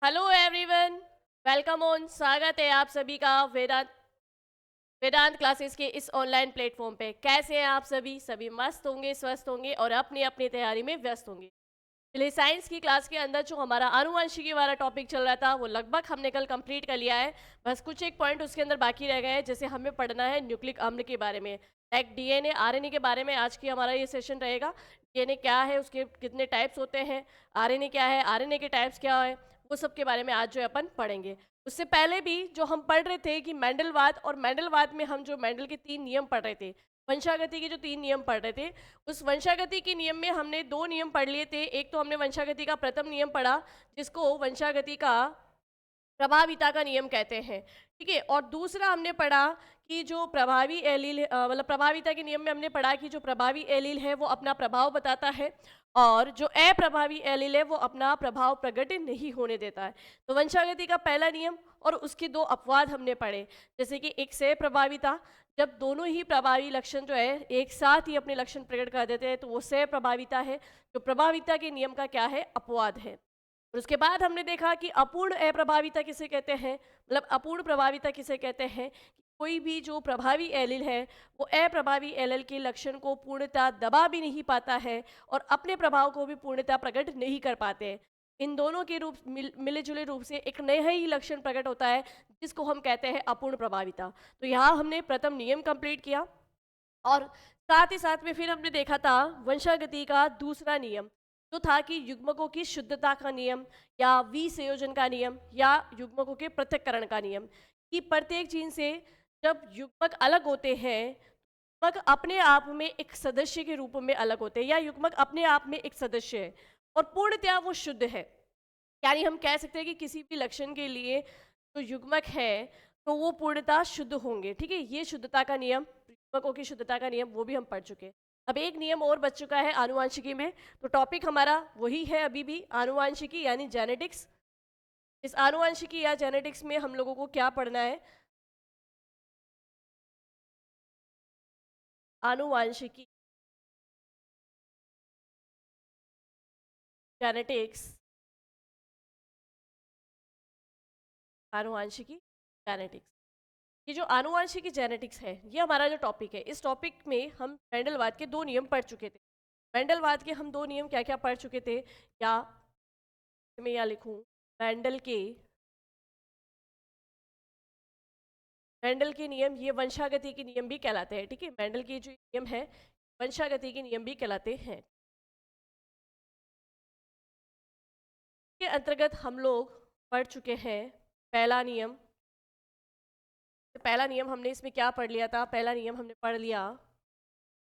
Hello everyone, welcome on. स्वागत है आप सभी का वेदांत वेदांत क्लासेस के इस ऑनलाइन प्लेटफॉर्म पे। कैसे हैं आप सभी? सभी मस्त होंगे, स्वस्थ होंगे और अपनी अपनी तैयारी में व्यस्त होंगे। चलिए, साइंस की क्लास के अंदर जो हमारा आनुवंशिकी वाला टॉपिक चल रहा था वो लगभग हमने कल कंप्लीट कर लिया है। बस कुछ एक पॉइंट उसके अंदर बाकी रह गए हैं, जैसे हमें पढ़ना है न्यूक्लिक अम्ल के बारे में, लाइक डीएनए आरएनए के बारे में। आज की हमारा ये सेशन रहेगा। डीएनए क्या है, उसके कितने टाइप्स होते हैं, आरएनए क्या है, आरएनए के टाइप्स क्या है, वो सब के बारे में आज जो है अपन पढ़ेंगे। उससे पहले भी जो हम पढ़ रहे थे कि मेंडलवाद, और मेंडलवाद में हम जो मेंडल के 3 नियम पढ़ रहे थे, वंशागति के जो 3 नियम पढ़ रहे थे, उस वंशागति के नियम में हमने 2 नियम पढ़ लिए थे। एक तो हमने वंशागति का प्रथम नियम पढ़ा, जिसको वंशागति का प्रभाविता का नियम कहते हैं, ठीक है। और दूसरा हमने पढ़ा कि जो प्रभावी एलील मतलब प्रभाविता के नियम में हमने पढ़ा कि जो प्रभावी एलील है वो अपना प्रभाव बताता है, और जो अप्रभावी एलील है वो अपना प्रभाव प्रकट नहीं होने देता है। तो वंशागति का पहला नियम और उसके 2 अपवाद हमने पढ़े, जैसे कि एक से प्रभाविता, जब दोनों ही प्रभावी लक्षण जो है एक साथ ही अपने लक्षण प्रकट कर देते हैं तो वो से प्रभाविता है। जो प्रभाविता के नियम का क्या है, अपवाद है। और उसके बाद हमने देखा कि अपूर्ण अप्रभाविता किसे कहते हैं, मतलब अपूर्ण प्रभाविता किसे कहते हैं, कि कोई भी जो प्रभावी एलील है वो अप्रभावी एलील के लक्षण को पूर्णतः दबा भी नहीं पाता है और अपने प्रभाव को भी पूर्णतः प्रकट नहीं कर पाते हैं। इन दोनों के रूप मिले जुले रूप से एक नया ही लक्षण प्रकट होता है, जिसको हम कहते हैं अपूर्ण प्रभाविता। तो यहाँ हमने प्रथम नियम कंप्लीट किया, और साथ ही साथ में फिर हमने देखा था वंशागति का दूसरा नियम, जो था कि युग्मकों की शुद्धता का नियम, या विसंयोजन का नियम, या युग्मकों के पृथक्करण का नियम, कि प्रत्येक जीन से जब युग्मक अलग होते हैं, युग्मक अपने आप में एक सदस्य के रूप में अलग होते हैं, या युग्मक अपने आप में एक सदस्य है और पूर्णतया वो शुद्ध है। यानी हम कह सकते हैं कि किसी भी लक्षण के लिए जो युग्मक है तो वो पूर्णतः शुद्ध होंगे, ठीक है। ये शुद्धता का नियम, युग्मकों की शुद्धता का नियम, वो भी हम पढ़ चुके हैं। अब एक नियम और बच चुका है आनुवांशिकी में, तो टॉपिक हमारा वही है अभी भी, आनुवांशिकी यानी जेनेटिक्स। इस आनुवांशिकी या जेनेटिक्स में हम लोगों को क्या पढ़ना है? आनुवांशिकी, जेनेटिक्स, आनुवांशिकी, जेनेटिक्स। ये जो आनुवांशिकी जेनेटिक्स है, ये हमारा जो टॉपिक है, इस टॉपिक में हम मेंडलवाद के 2 नियम पढ़ चुके थे। मेंडलवाद के हम 2 नियम क्या क्या पढ़ चुके थे, या मैं यहाँ लिखूं, मेंडल के मेंडल के नियम, ये वंशागति के नियम भी कहलाते हैं, ठीक है। मेंडल के जो नियम है वंशागति के नियम भी कहलाते हैं। के अंतर्गत हम लोग पढ़ चुके हैं पहला नियम। पहला नियम हमने इसमें क्या पढ़ लिया था? पहला नियम हमने पढ़ लिया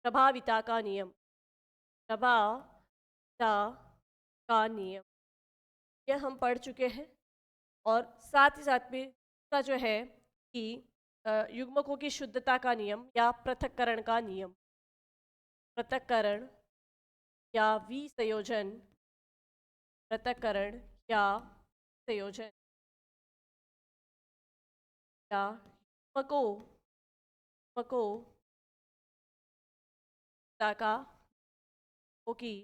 प्रभाविता का नियम, प्रभाविता का नियम, ये हम पढ़ चुके हैं। और साथ ही साथ में दूसरा जो है कि युग्मकों की शुद्धता का नियम या पृथक्करण का नियम, पृथक्करण या विसंयोजन, पृथक्करण या संयोजन, या युग्मकों युग्मकों का की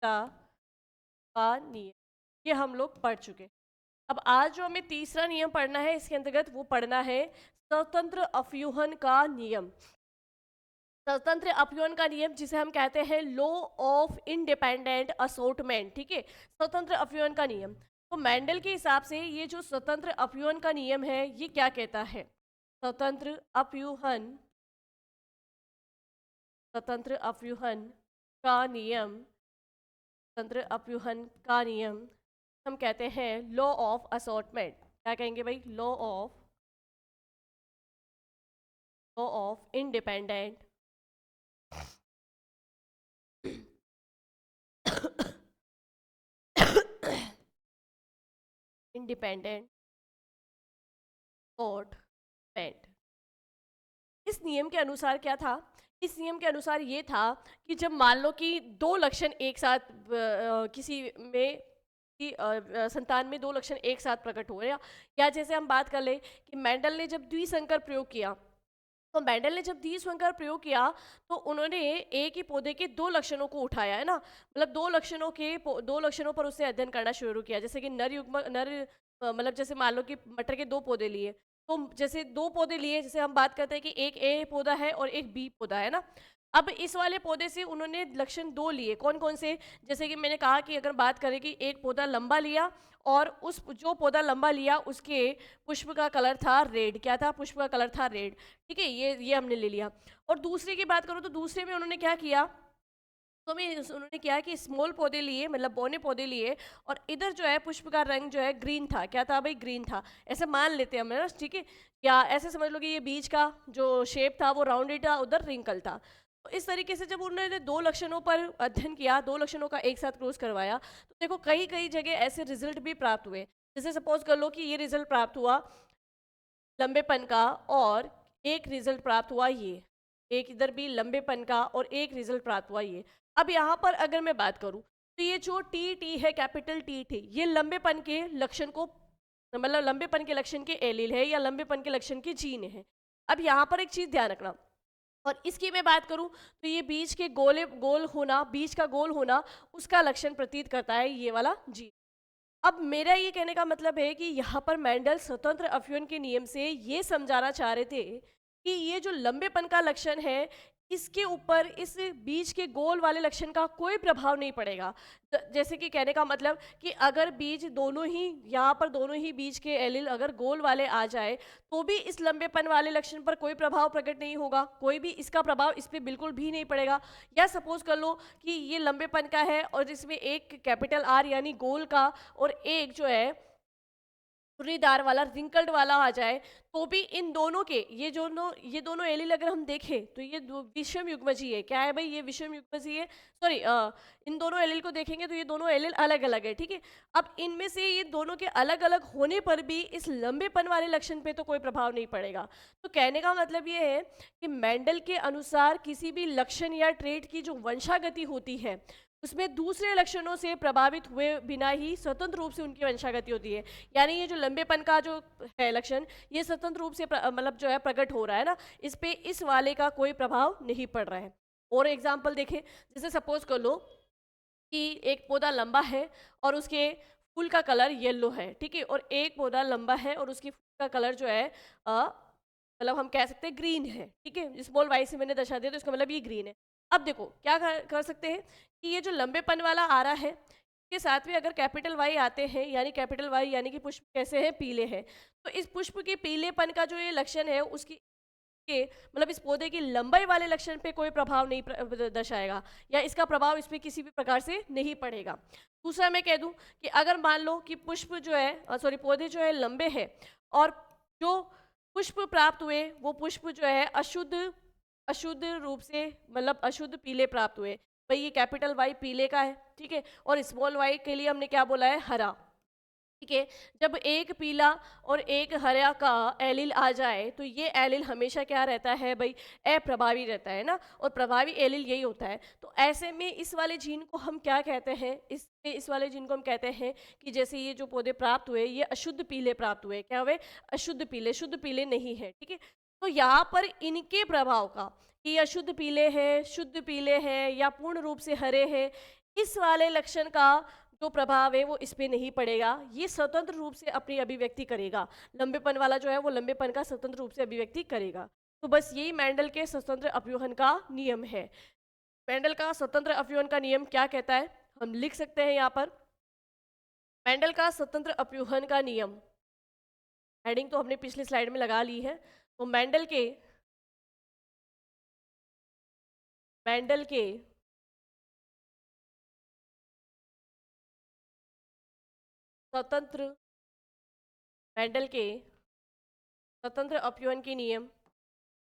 का नियम, ये हम लोग पढ़ चुके हैं। अब आज जो हमें तीसरा नियम पढ़ना है, इसके अंतर्गत वो पढ़ना है स्वतंत्र अपव्यूहन का नियम। स्वतंत्र अपव्यूहन का नियम, जिसे हम कहते हैं लॉ ऑफ इंडिपेंडेंट असोर्टमेंट, ठीक है। स्वतंत्र अपव्यूहन का नियम, तो मेंडल के हिसाब से ये जो स्वतंत्र अपव्यूहन का नियम है, ये क्या कहता है? स्वतंत्र अपव्यूहन, स्वतंत्र अपव्यूहन का नियम, स्वतंत्र अपव्यूहन का नियम हम कहते हैं लॉ ऑफ असॉर्टमेंट। क्या कहेंगे भाई? Law of independent independent assortment. इस नियम के अनुसार क्या था? इस नियम के अनुसार ये था कि जब मान लो कि 2 लक्षण एक साथ किसी में संतान में 2 लक्षण एक साथ प्रकट हो रहे हैं, या जैसे हम बात कर ले कि मेंडल ने जब द्विसंकर प्रयोग किया, तो मेंडल ने जब द्विसंकर का प्रयोग किया तो उन्होंने एक ही पौधे के दो लक्षणों को उठाया, है ना, मतलब दो लक्षणों पर उसने अध्ययन करना शुरू किया। जैसे कि मतलब जैसे मान लो कि मटर के दो पौधे लिए, तो जैसे दो पौधे लिए, जैसे हम बात करते हैं कि एक ए पौधा है और एक बी पौधा है ना। अब इस वाले पौधे से उन्होंने लक्षण दो लिए, कौन कौन से, जैसे कि मैंने कहा कि अगर बात करें कि एक पौधा लंबा लिया और उस जो पौधा लंबा लिया उसके पुष्प का कलर था रेड, क्या था, पुष्प का कलर था रेड। ठीक है, ये हमने ले लिया। और दूसरे की बात करूँ तो दूसरे में उन्होंने क्या किया, तो उन्होंने क्या कि स्मॉल पौधे लिए, मतलब बौने पौधे लिए, और इधर जो है पुष्प का रंग जो है ग्रीन था, क्या था भाई, ग्रीन था। ऐसे मान लेते हैं हम, है ना, ठीक है। या ऐसे समझ लो कि ये बीज का जो शेप था वो राउंडेड था, उधर रिंकल था। तो इस तरीके से जब उन्होंने दो लक्षणों पर अध्ययन किया, दो लक्षणों का एक साथ क्रॉस करवाया, तो देखो कई कई जगह ऐसे रिजल्ट भी प्राप्त हुए। जैसे सपोज कर लो कि ये रिजल्ट प्राप्त हुआ लंबेपन का, और एक रिजल्ट प्राप्त हुआ ये, एक इधर भी लंबेपन का और एक रिजल्ट प्राप्त हुआ ये। अब यहाँ पर अगर मैं बात करूँ तो ये जो टी टी है, कैपिटल टी टी, ये लंबेपन के लक्षण को, मतलब लंबेपन के लक्षण के एलील है या लंबेपन के लक्षण के जीन है। अब यहाँ पर एक चीज ध्यान रखना, और इसकी मैं बात करूं तो ये बीज के गोल होना, बीज का गोल होना, उसका लक्षण प्रतीत करता है ये वाला जीन। अब मेरा ये कहने का मतलब है कि यहाँ पर मेंडल स्वतंत्र अवयवन के नियम से ये समझाना चाह रहे थे कि ये जो लंबेपन का लक्षण है, इसके ऊपर इस बीज के गोल वाले लक्षण का कोई प्रभाव नहीं पड़ेगा। जैसे कि कहने का मतलब कि अगर बीज दोनों ही, यहाँ पर दोनों ही बीज के एलील अगर गोल वाले आ जाए तो भी इस लंबेपन वाले लक्षण पर कोई प्रभाव प्रकट नहीं होगा, कोई भी इसका प्रभाव इस पर बिल्कुल भी नहीं पड़ेगा। या सपोज कर लो कि ये लंबेपन का है और जिसमें एक कैपिटल आर यानी गोल का और एक जो है छुरीदार वाला रिंकल्ड वाला आ जाए, तो भी इन दोनों के ये दोनों एलील अगर हम देखें तो ये विषम युग्मजीय है। क्या है भाई, ये विषम युग्मजीय है। सॉरी, इन दोनों एलील को देखेंगे तो ये दोनों एलील अलग अलग है, ठीक है। अब इनमें से ये दोनों के अलग अलग होने पर भी इस लंबेपन वाले लक्षण पे तो कोई प्रभाव नहीं पड़ेगा। तो कहने का मतलब ये है कि मेंडल के अनुसार किसी भी लक्षण या ट्रेट की जो वंशागति होती है उसमें दूसरे लक्षणों से प्रभावित हुए बिना ही स्वतंत्र रूप से उनकी वंशागति होती है। यानी ये जो लंबेपन का जो है लक्षण, ये स्वतंत्र रूप से मतलब जो है प्रकट हो रहा है ना, इस पे इस वाले का कोई प्रभाव नहीं पड़ रहा है। और एग्जाम्पल देखें, जैसे सपोज कर लो कि एक पौधा लंबा है और उसके फूल का कलर येलो है, ठीक है, और एक पौधा लंबा है और उसकी फूल का कलर जो है मतलब हम कह सकते हैं ग्रीन है, ठीक है, स्मॉल वाई से मैंने दर्शा दिया तो इसका मतलब ये ग्रीन है। अब देखो क्या कर सकते हैं कि ये जो लंबेपन वाला आ रहा है के साथ में अगर कैपिटल वाई आते हैं, यानी कैपिटल वाई यानी कि पुष्प कैसे हैं, पीले हैं, तो इस पुष्प के पीलेपन का जो ये लक्षण है उसकी के मतलब इस पौधे की लंबाई वाले लक्षण पे कोई प्रभाव नहीं दर्शाएगा, या इसका प्रभाव इस पे किसी भी प्रकार से नहीं पड़ेगा। दूसरा मैं कह दूं कि अगर मान लो कि पुष्प जो है सॉरी पौधे जो है लंबे हैं और जो पुष्प प्राप्त हुए वो पुष्प जो है अशुद्ध अशुद्ध रूप से, मतलब अशुद्ध पीले प्राप्त हुए। भाई ये कैपिटल वाई पीले का है, ठीक है, और स्मॉल वाई के लिए हमने क्या बोला है, हरा, ठीक है। जब एक पीला और एक हरा का एलील आ जाए तो ये एलील हमेशा क्या रहता है भाई, अप्रभावी रहता है ना, और प्रभावी एलील यही होता है। तो ऐसे में इस वाले जीन को हम क्या कहते हैं, इस वाले जीन को हम कहते हैं कि जैसे ये जो पौधे प्राप्त हुए ये अशुद्ध पीले प्राप्त हुए, क्या हुए, अशुद्ध पीले, शुद्ध पीले नहीं है, ठीक है। तो यहाँ पर इनके प्रभाव का, कि अशुद्ध पीले हैं, शुद्ध पीले हैं या पूर्ण रूप से हरे हैं, इस वाले लक्षण का जो प्रभाव है वो इस पे नहीं पड़ेगा। ये स्वतंत्र रूप से अपनी अभिव्यक्ति करेगा, लंबेपन वाला जो है वो लंबेपन का स्वतंत्र रूप से अभिव्यक्ति करेगा। तो बस यही मेंडल के स्वतंत्र अपव्यूहन का नियम है। मेंडल का स्वतंत्र अपव्यूहन का नियम क्या कहता है, हम लिख सकते हैं यहाँ पर, मेंडल का स्वतंत्र अपव्यूहन का नियम, हेडिंग तो हमने पिछली स्लाइड में लगा ली है। तो मेंडल के स्वतंत्र मेंडल के स्वतंत्र अपव्यूहन के नियम,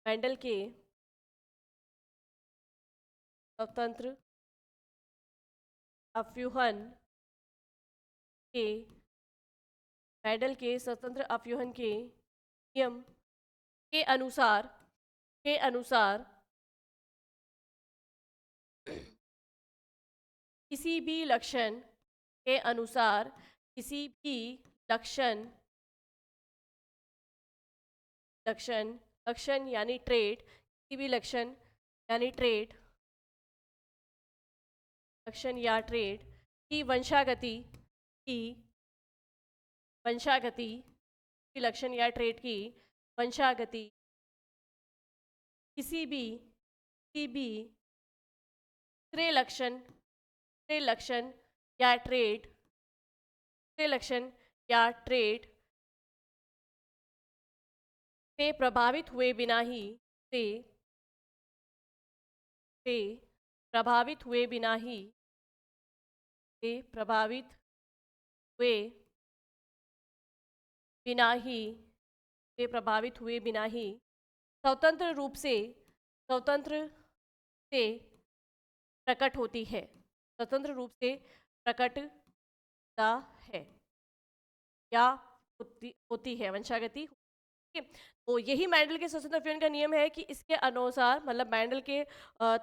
मेंडल के स्वतंत्र अपव्यूहन के मेंडल के स्वतंत्र अपव्यूहन के नियम के अनुसार किसी भी लक्षण के अनुसार किसी भी लक्षण लक्षण लक्षण यानी ट्रेट, किसी भी लक्षण यानी ट्रेट, लक्षण या ट्रेट की वंशागति, की वंशागति, की लक्षण या ट्रेट की वंशागति किसी भी त्रिलक्षण या ट्रेट, त्रिलक्षण या ट्रेट से प्रभावित हुए बिना ही से प्रभावित हुए बिना ही से प्रभावित हुए बिना ही से प्रभावित हुए बिना ही स्वतंत्र रूप से प्रकट होती है, स्वतंत्र रूप से प्रकट होता है या होती है वंशागति। ठीक है, तो यही मैंडल के स्वतंत्र अभिव्यंजन का नियम है कि इसके अनुसार, मतलब मैंडल के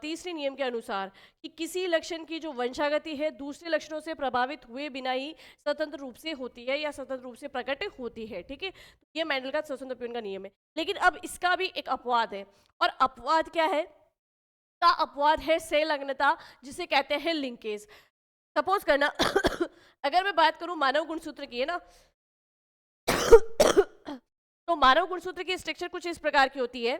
तीसरे नियम के अनुसार, कि किसी लक्षण की जो वंशागति है दूसरे लक्षणों से प्रभावित हुए बिना ही स्वतंत्र रूप से होती है या स्वतंत्र रूप से प्रकट होती है। ठीक है, तो ये मैंडल का स्वतंत्र अभिव्यंजन का नियम है। लेकिन अब इसका भी एक अपवाद है, और अपवाद क्या है? का अपवाद है संलग्नता, जिसे कहते हैं लिंकेज। सपोज करना अगर मैं बात करूं मानव गुणसूत्र की, है ना, तो मानव गुणसूत्र की स्ट्रक्चर कुछ इस प्रकार की होती है।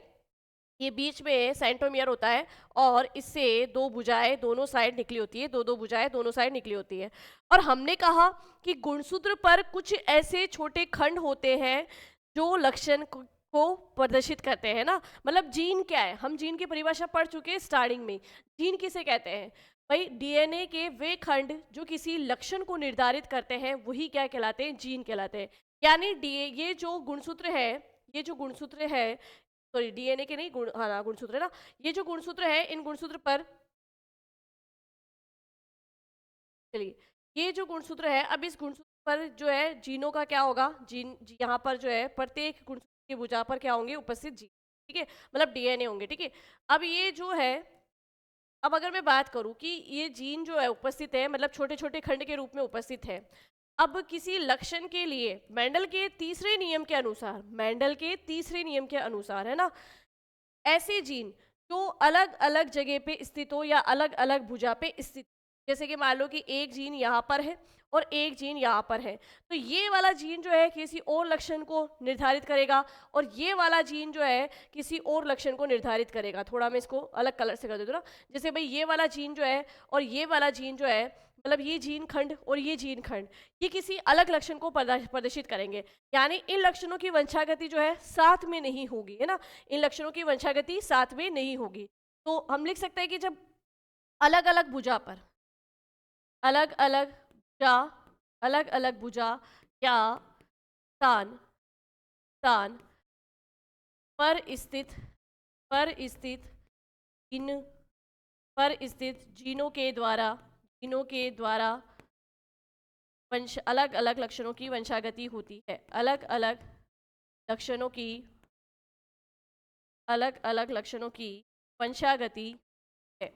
ये बीच में सेंट्रोमियर होता है और इससे दो भुजाएं दोनों साइड निकली होती है, दो भुजाएं दोनों साइड निकली होती है। और हमने कहा कि गुणसूत्र पर कुछ ऐसे छोटे खंड होते हैं जो लक्षण को प्रदर्शित करते हैं ना। मतलब जीन क्या है, हम जीन की परिभाषा पढ़ चुके हैं स्टार्टिंग में। जीन किसे कहते हैं भाई? डीएनए के वे खंड जो किसी लक्षण को निर्धारित करते हैं वही क्या कहलाते हैं? जीन कहलाते हैं। यानी ये जो गुणसूत्र है, सॉरी डीएनए के नहीं, गुणसूत्र है ना, ये जो गुणसूत्र है, इन गुणसूत्र पर, चलिए, ये जो गुणसूत्र है, अब इस गुणसूत्र पर जो है जीनों का क्या होगा? जीन यहाँ पर जो है प्रत्येक गुणसूत्र की भुजा पर क्या होंगे? उपस्थित जीन। ठीक है, मतलब डीएनए होंगे। ठीक है, अब ये जो है, अब अगर मैं बात करूं कि ये जीन जो है उपस्थित है, मतलब छोटे छोटे खंड के रूप में उपस्थित है। अब किसी लक्षण के लिए मैंडल के तीसरे नियम के अनुसार, है ना, ऐसे जीन जो अलग अलग जगह पे स्थित हो या अलग अलग भुजा पे स्थित, जैसे कि मान लो कि एक जीन यहाँ पर है और एक जीन यहाँ पर है, तो ये वाला जीन जो है किसी और लक्षण को निर्धारित करेगा और ये वाला जीन जो है किसी और लक्षण को निर्धारित करेगा। थोड़ा मैं इसको अलग कलर से कर देती हूँ ना, जैसे भाई ये वाला जीन जो है और ये वाला जीन जो है, मतलब ये जीन खंड और ये जीन खंड, ये किसी अलग लक्षण को प्रदर्शित करेंगे। यानी इन लक्षणों की वंशागति जो है साथ में नहीं होगी, है ना, इन लक्षणों की वंशागति साथ में नहीं होगी। तो हम लिख सकते हैं कि जब अलग अलग भुजा पर, अलग अलग भुजा या स्थान स्थान पर स्थित इन पर स्थित जीनों के द्वारा अलग अलग लक्षणों की वंशागति होती है। अलग अलग लक्षणों की वंशागति है,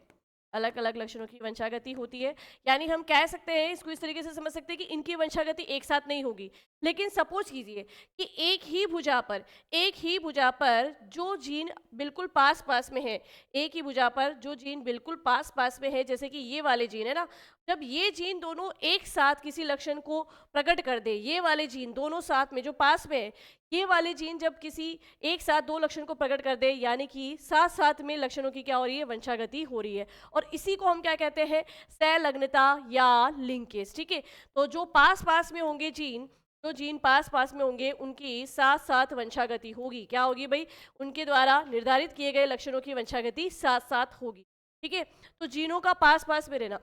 अलग अलग लक्षणों की वंशागति होती है। यानी हम कह सकते हैं, इसको इस तरीके से समझ सकते हैं कि इनकी वंशागति एक साथ नहीं होगी। लेकिन सपोज कीजिए कि एक ही भुजा पर जो जीन बिल्कुल पास पास में है, एक ही भुजा पर जो जीन बिल्कुल पास पास में है, जैसे कि ये वाले जीन है ना, जब ये जीन दोनों एक साथ किसी लक्षण को प्रकट कर दे, ये वाले जीन दोनों साथ में जो पास में है, ये वाले जीन जब किसी एक साथ दो लक्षण को प्रकट कर दे, यानी कि साथ साथ में लक्षणों की क्या हो रही है? वंशागति हो रही है। और इसी को हम क्या कहते हैं? सहलग्नता या लिंकेज। ठीक है, तो जो पास पास में होंगे जीन, जो जीन पास पास में होंगे, उनकी साथ साथ वंशागति होगी। क्या होगी भाई? उनके द्वारा निर्धारित किए गए लक्षणों की वंशागति साथ साथ होगी। ठीक है, तो जीनों का पास पास में रहना।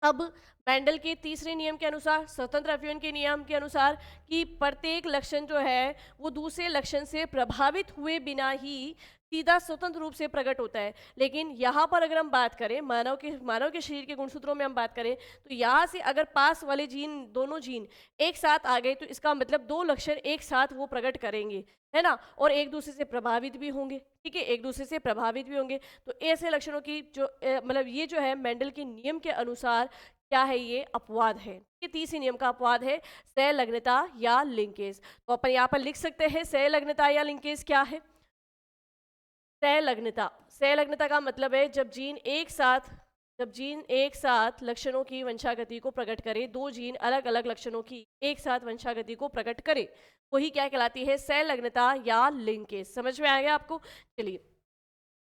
अब मैंडल के तीसरे नियम के अनुसार, स्वतंत्र अभिव्यंजन के नियम के अनुसार, कि प्रत्येक लक्षण जो है वो दूसरे लक्षण से प्रभावित हुए बिना ही सीधा स्वतंत्र रूप से प्रकट होता है। लेकिन यहाँ पर अगर हम बात करें मानव के शरीर के गुणसूत्रों में हम बात करें, तो यहाँ से अगर पास वाले जीन, दोनों जीन एक साथ आ गए, तो इसका मतलब दो लक्षण एक साथ वो प्रकट करेंगे, है ना, और एक दूसरे से प्रभावित भी होंगे। ठीक है, एक दूसरे से प्रभावित भी होंगे। तो ऐसे लक्षणों की जो मतलब ये जो है मैंडल के नियम के अनुसार क्या है? ये अपवाद है। ये तीसरे नियम का अपवाद है, सहलग्नता या लिंकेज। तो अपन यहाँ पर लिख सकते हैं सहलग्नता या लिंकेज क्या है। सहलग्नता। सहलग्नता का मतलब है जब जीन एक साथ लक्षणों की वंशागति को प्रकट करे, दो जीन अलग अलग लक्षणों की एक साथ वंशागति को प्रकट करे, वही क्या कहलाती है? सहलग्नता या लिंकेज। समझ में आ गया आपको? चलिए,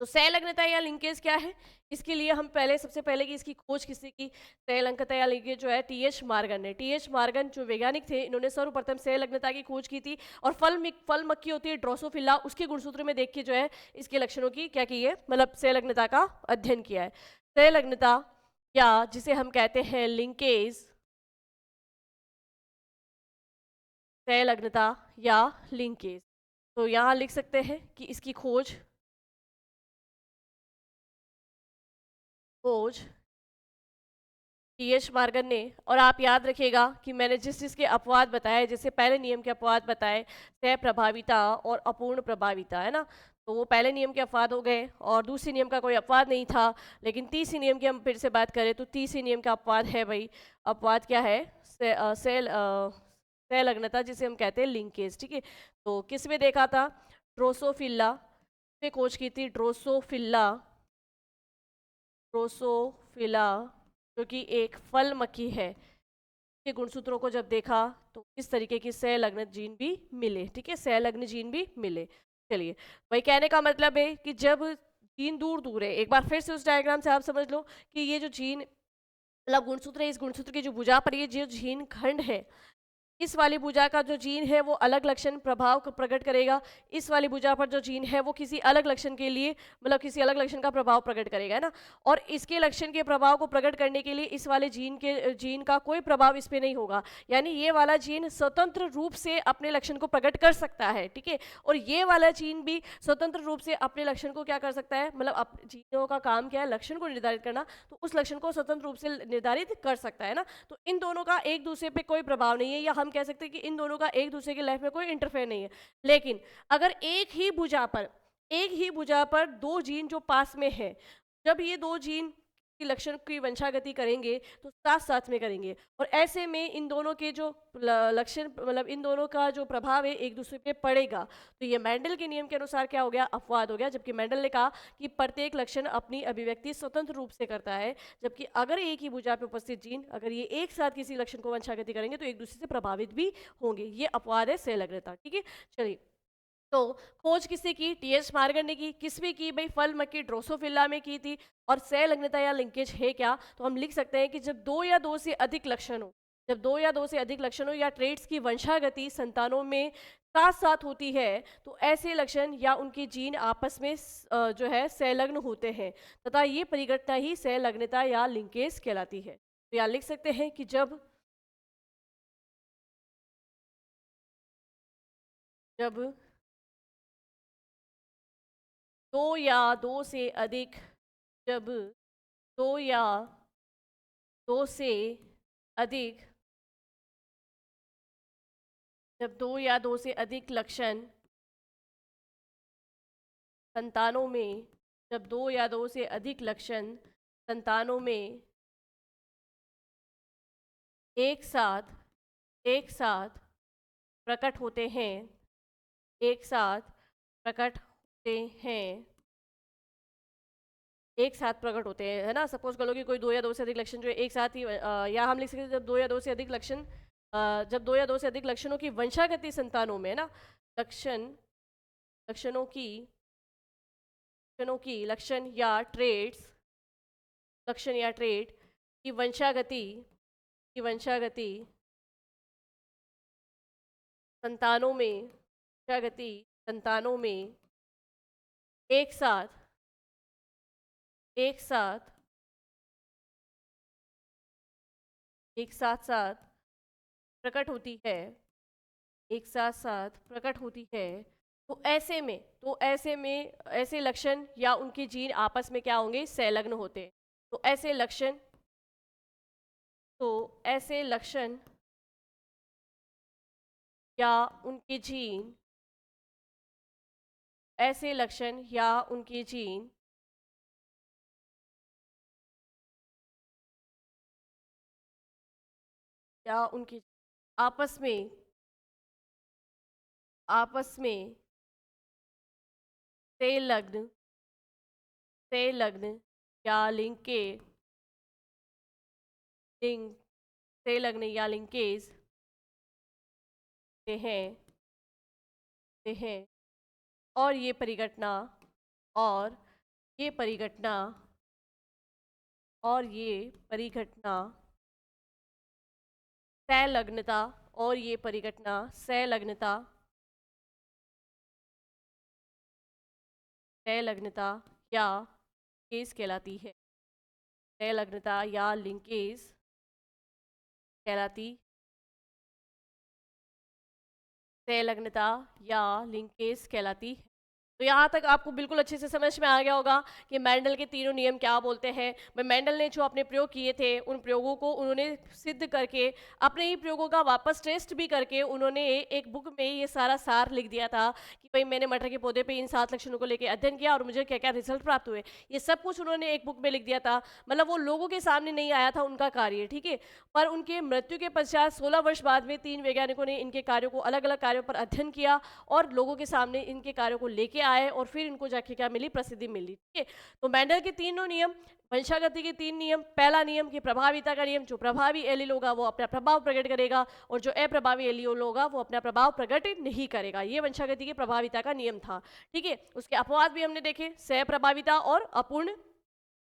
तो सहलग्नता या लिंकेज क्या है? इसके लिए हम सबसे पहले की इसकी खोज किसने की? सहलग्नता या लिंकेज जो है टीएच मार्गन ने। टीएच मार्गन जो वैज्ञानिक थे, इन्होंने सर्वप्रथम सहलग्नता की खोज की थी और फल मक्खी होती है ड्रोसोफिला, उसके गुणसूत्र में देख के जो है इसके लक्षणों की क्या की है, मतलब सहलग्नता का अध्ययन किया है। सहलग्नता या जिसे हम कहते हैं लिंकेज, सहलग्नता या लिंकेज, तो यहाँ लिख सकते हैं कि इसकी खोज खोज टीएच मार्गन ने। और आप याद रखिएगा कि मैंने जिस जिसके अपवाद बताए, जैसे पहले नियम के अपवाद बताए, सह प्रभाविता और अपूर्ण प्रभाविता, है ना, तो वो पहले नियम के अपवाद हो गए और दूसरे नियम का कोई अपवाद नहीं था। लेकिन तीसरे नियम की हम फिर से बात करें तो तीसरे नियम का अपवाद है भाई, अपवाद क्या है? सहलग्नता, जिसे हम कहते हैं लिंकेज। ठीक है, तो किस में देखा था? ड्रोसोफिला पे खोज की थी, ड्रोसोफिला, ड्रोसोफिला जो कि एक फल मक्खी है, के गुणसूत्रों को जब देखा तो इस तरीके की सहलग्न जीन भी मिले। ठीक है, सहलग्न जीन भी मिले। चलिए, वही कहने का मतलब है कि जब जीन दूर दूर है, एक बार फिर से उस डायग्राम से आप समझ लो कि ये जो जीन मतलब गुणसूत्र है, इस गुणसूत्र की जो भुजा पर ये जो जीन खंड है, इस वाली भुजा का जो जीन है वो अलग लक्षण प्रभाव को प्रकट करेगा, इस वाली भुजा पर जो जीन है वो किसी अलग लक्षण के लिए, मतलब किसी अलग लक्षण का प्रभाव प्रकट करेगा, है ना। और इसके लक्षण के प्रभाव को प्रकट करने के लिए इस वाले जीन का कोई प्रभाव इस पे नहीं होगा, यानी ये वाला जीन स्वतंत्र रूप से अपने लक्षण को प्रकट कर सकता है। ठीक है, और ये वाला जीन भी स्वतंत्र रूप से अपने लक्षण को क्या कर सकता है, मतलब जीनों का काम क्या है? लक्षण को निर्धारित करना, तो उस लक्षण को स्वतंत्र रूप से निर्धारित कर सकता है ना। तो इन दोनों का एक दूसरे पे कोई प्रभाव नहीं है, या हम कह सकते हैं कि इन दोनों का एक दूसरे की लाइफ में कोई इंटरफेयर नहीं है। लेकिन अगर एक ही भुजा पर दो जीन जो पास में है, जब ये दो जीन की लक्षण की वंशागति करेंगे तो साथ साथ में करेंगे, और ऐसे में इन दोनों के जो लक्षण, मतलब इन दोनों का जो प्रभाव है एक दूसरे पे पड़ेगा, तो ये मेंडल के नियम के अनुसार क्या हो गया? अपवाद हो गया। जबकि मेंडल ने कहा कि प्रत्येक लक्षण अपनी अभिव्यक्ति स्वतंत्र रूप से करता है, जबकि अगर एक ही भुजा पे उपस्थित जीन अगर ये एक साथ किसी लक्षण को वंशागति करेंगे तो एक दूसरे से प्रभावित भी होंगे। ये अपवाद है सहलग्नता। ठीक है, चलिए, तो खोज किसने की? टीएस मार्गन ने की। किस में की भाई? फल मक्खी ड्रोसोफिला में की थी। और सहलग्नता या लिंकेज है क्या? तो हम लिख सकते हैं कि जब दो या दो से अधिक लक्षण हो, जब दो या दो से अधिक लक्षणों या ट्रेड्स की वंशागति संतानों में साथ साथ होती है, तो ऐसे लक्षण या उनके जीन आपस में जो है संलग्न होते हैं, तथा ये परिघटना ही सहलग्नता या लिंकेज कहलाती है। तो यहाँ लिख सकते हैं कि जब दो या दो से अधिक जब दो या दो से अधिक जब दो या दो से अधिक लक्षण संतानों में जब दो या दो से अधिक लक्षण संतानों में एक साथ प्रकट होते हैं, एक साथ प्रकट होते हैं एक साथ प्रकट होते हैं, है ना। सपोज कर लो कि कोई दो या दो से अधिक लक्षण जो है एक साथ ही या हम लिख सकते हैं जब दो या दो से अधिक लक्षण जब दो या दो से अधिक लक्षणों की वंशागति संतानों में, है ना, लक्षण लक्षणों की लक्षण या ट्रेट की वंशागति संतानों में संतानों में एक साथ एक साथ एक साथ साथ प्रकट होती है एक साथ साथ प्रकट होती है, तो ऐसे लक्षण या उनके जीन आपस में क्या होंगे? संलग्न होते हैं। तो ऐसे लक्षण या उनके जीन ऐसे लक्षण या उनके जीन या उनके आपस में संलग्न से लग्न या लिंक से लग्न या लिंकेज हैं और ये परिघटना और ये परिघटना और ये परिघटना संलग्नता और ये परिघटना संलग्नता या केस कहलाती है। संलग्नता या लिंकेज कहलाती संलग्नता या लिंकेज कहलाती है। तो यहाँ तक आपको बिल्कुल अच्छे से समझ में आ गया होगा कि मेंडल के तीनों नियम क्या बोलते हैं। भाई मेंडल ने जो अपने प्रयोग किए थे उन प्रयोगों को उन्होंने सिद्ध करके अपने ही प्रयोगों का वापस टेस्ट भी करके उन्होंने एक बुक में ये सारा सार लिख दिया था कि भाई मैंने मटर के पौधे पे इन 7 लक्षणों को लेकर अध्ययन किया और मुझे क्या क्या रिजल्ट प्राप्त हुए। ये सब कुछ उन्होंने एक बुक में लिख दिया था। मतलब वो लोगों के सामने नहीं आया था उनका कार्य, ठीक है। पर उनके मृत्यु के पश्चात 16 वर्ष बाद में 3 वैज्ञानिकों ने इनके कार्यों को अलग अलग कार्यों पर अध्ययन किया और लोगों के सामने इनके कार्यों को लेके आए और फिर इनको जाके क्या मिली, प्रसिद्धि मिली, ठीक है। तो मेंडल के तीनों नियम, वंशागति के 3 नियम। पहला नियम कि प्रभाविता का नियम, जो प्रभावी एलील होगा वो अपना प्रभाव प्रकट करेगा और जो अप्रभावी एलील होगा वो अपना प्रभाव प्रकट नहीं करेगा। ये वंशागति की प्रभाविता का नियम था, ठीक है। उसके अपवाद भी हमने देखे, सहप्रभाविता और अपूर्ण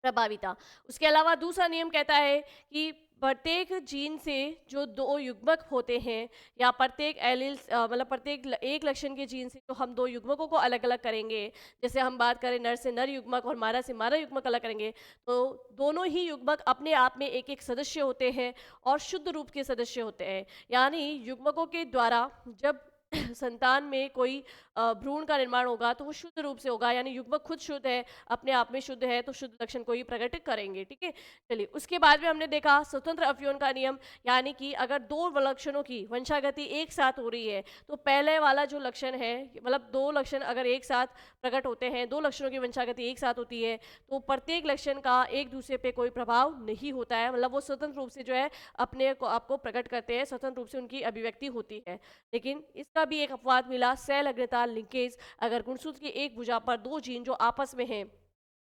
प्रभाविता। उसके अलावा दूसरा नियम कहता है कि प्रत्येक जीन से जो 2 युग्मक होते हैं या प्रत्येक एलील्स मतलब प्रत्येक एक लक्षण के जीन से तो हम 2 युग्मकों को अलग अलग करेंगे। जैसे हम बात करें नर से नर युग्मक और मादा से मादा युग्मक अलग करेंगे, तो दोनों ही युग्मक अपने आप में एक एक सदस्य होते हैं और शुद्ध रूप के सदस्य होते हैं। यानी युग्मकों के द्वारा जब संतान में कोई भ्रूण का निर्माण होगा तो वो शुद्ध रूप से होगा, यानी युग्मक खुद शुद्ध है, अपने आप में शुद्ध है, तो शुद्ध लक्षण को ही प्रकट करेंगे, ठीक है। चलिए उसके बाद में हमने देखा स्वतंत्र अवयवन का नियम, यानी कि अगर 2 लक्षणों की वंशागति एक साथ हो रही है तो पहले वाला जो लक्षण है, मतलब 2 लक्षण अगर एक साथ प्रकट होते हैं, 2 लक्षणों की वंशागति एक साथ होती है तो प्रत्येक लक्षण का एक दूसरे पे कोई प्रभाव नहीं होता है। मतलब वो स्वतंत्र रूप से जो है अपने को आपको प्रकट करते हैं, स्वतंत्र रूप से उनकी अभिव्यक्ति होती है। लेकिन इसका भी एक अपवाद मिला, संलग्नता लिंकेज। अगर गुणसूत्र की एक भुजा पर 2 जीन जो आपस में हैं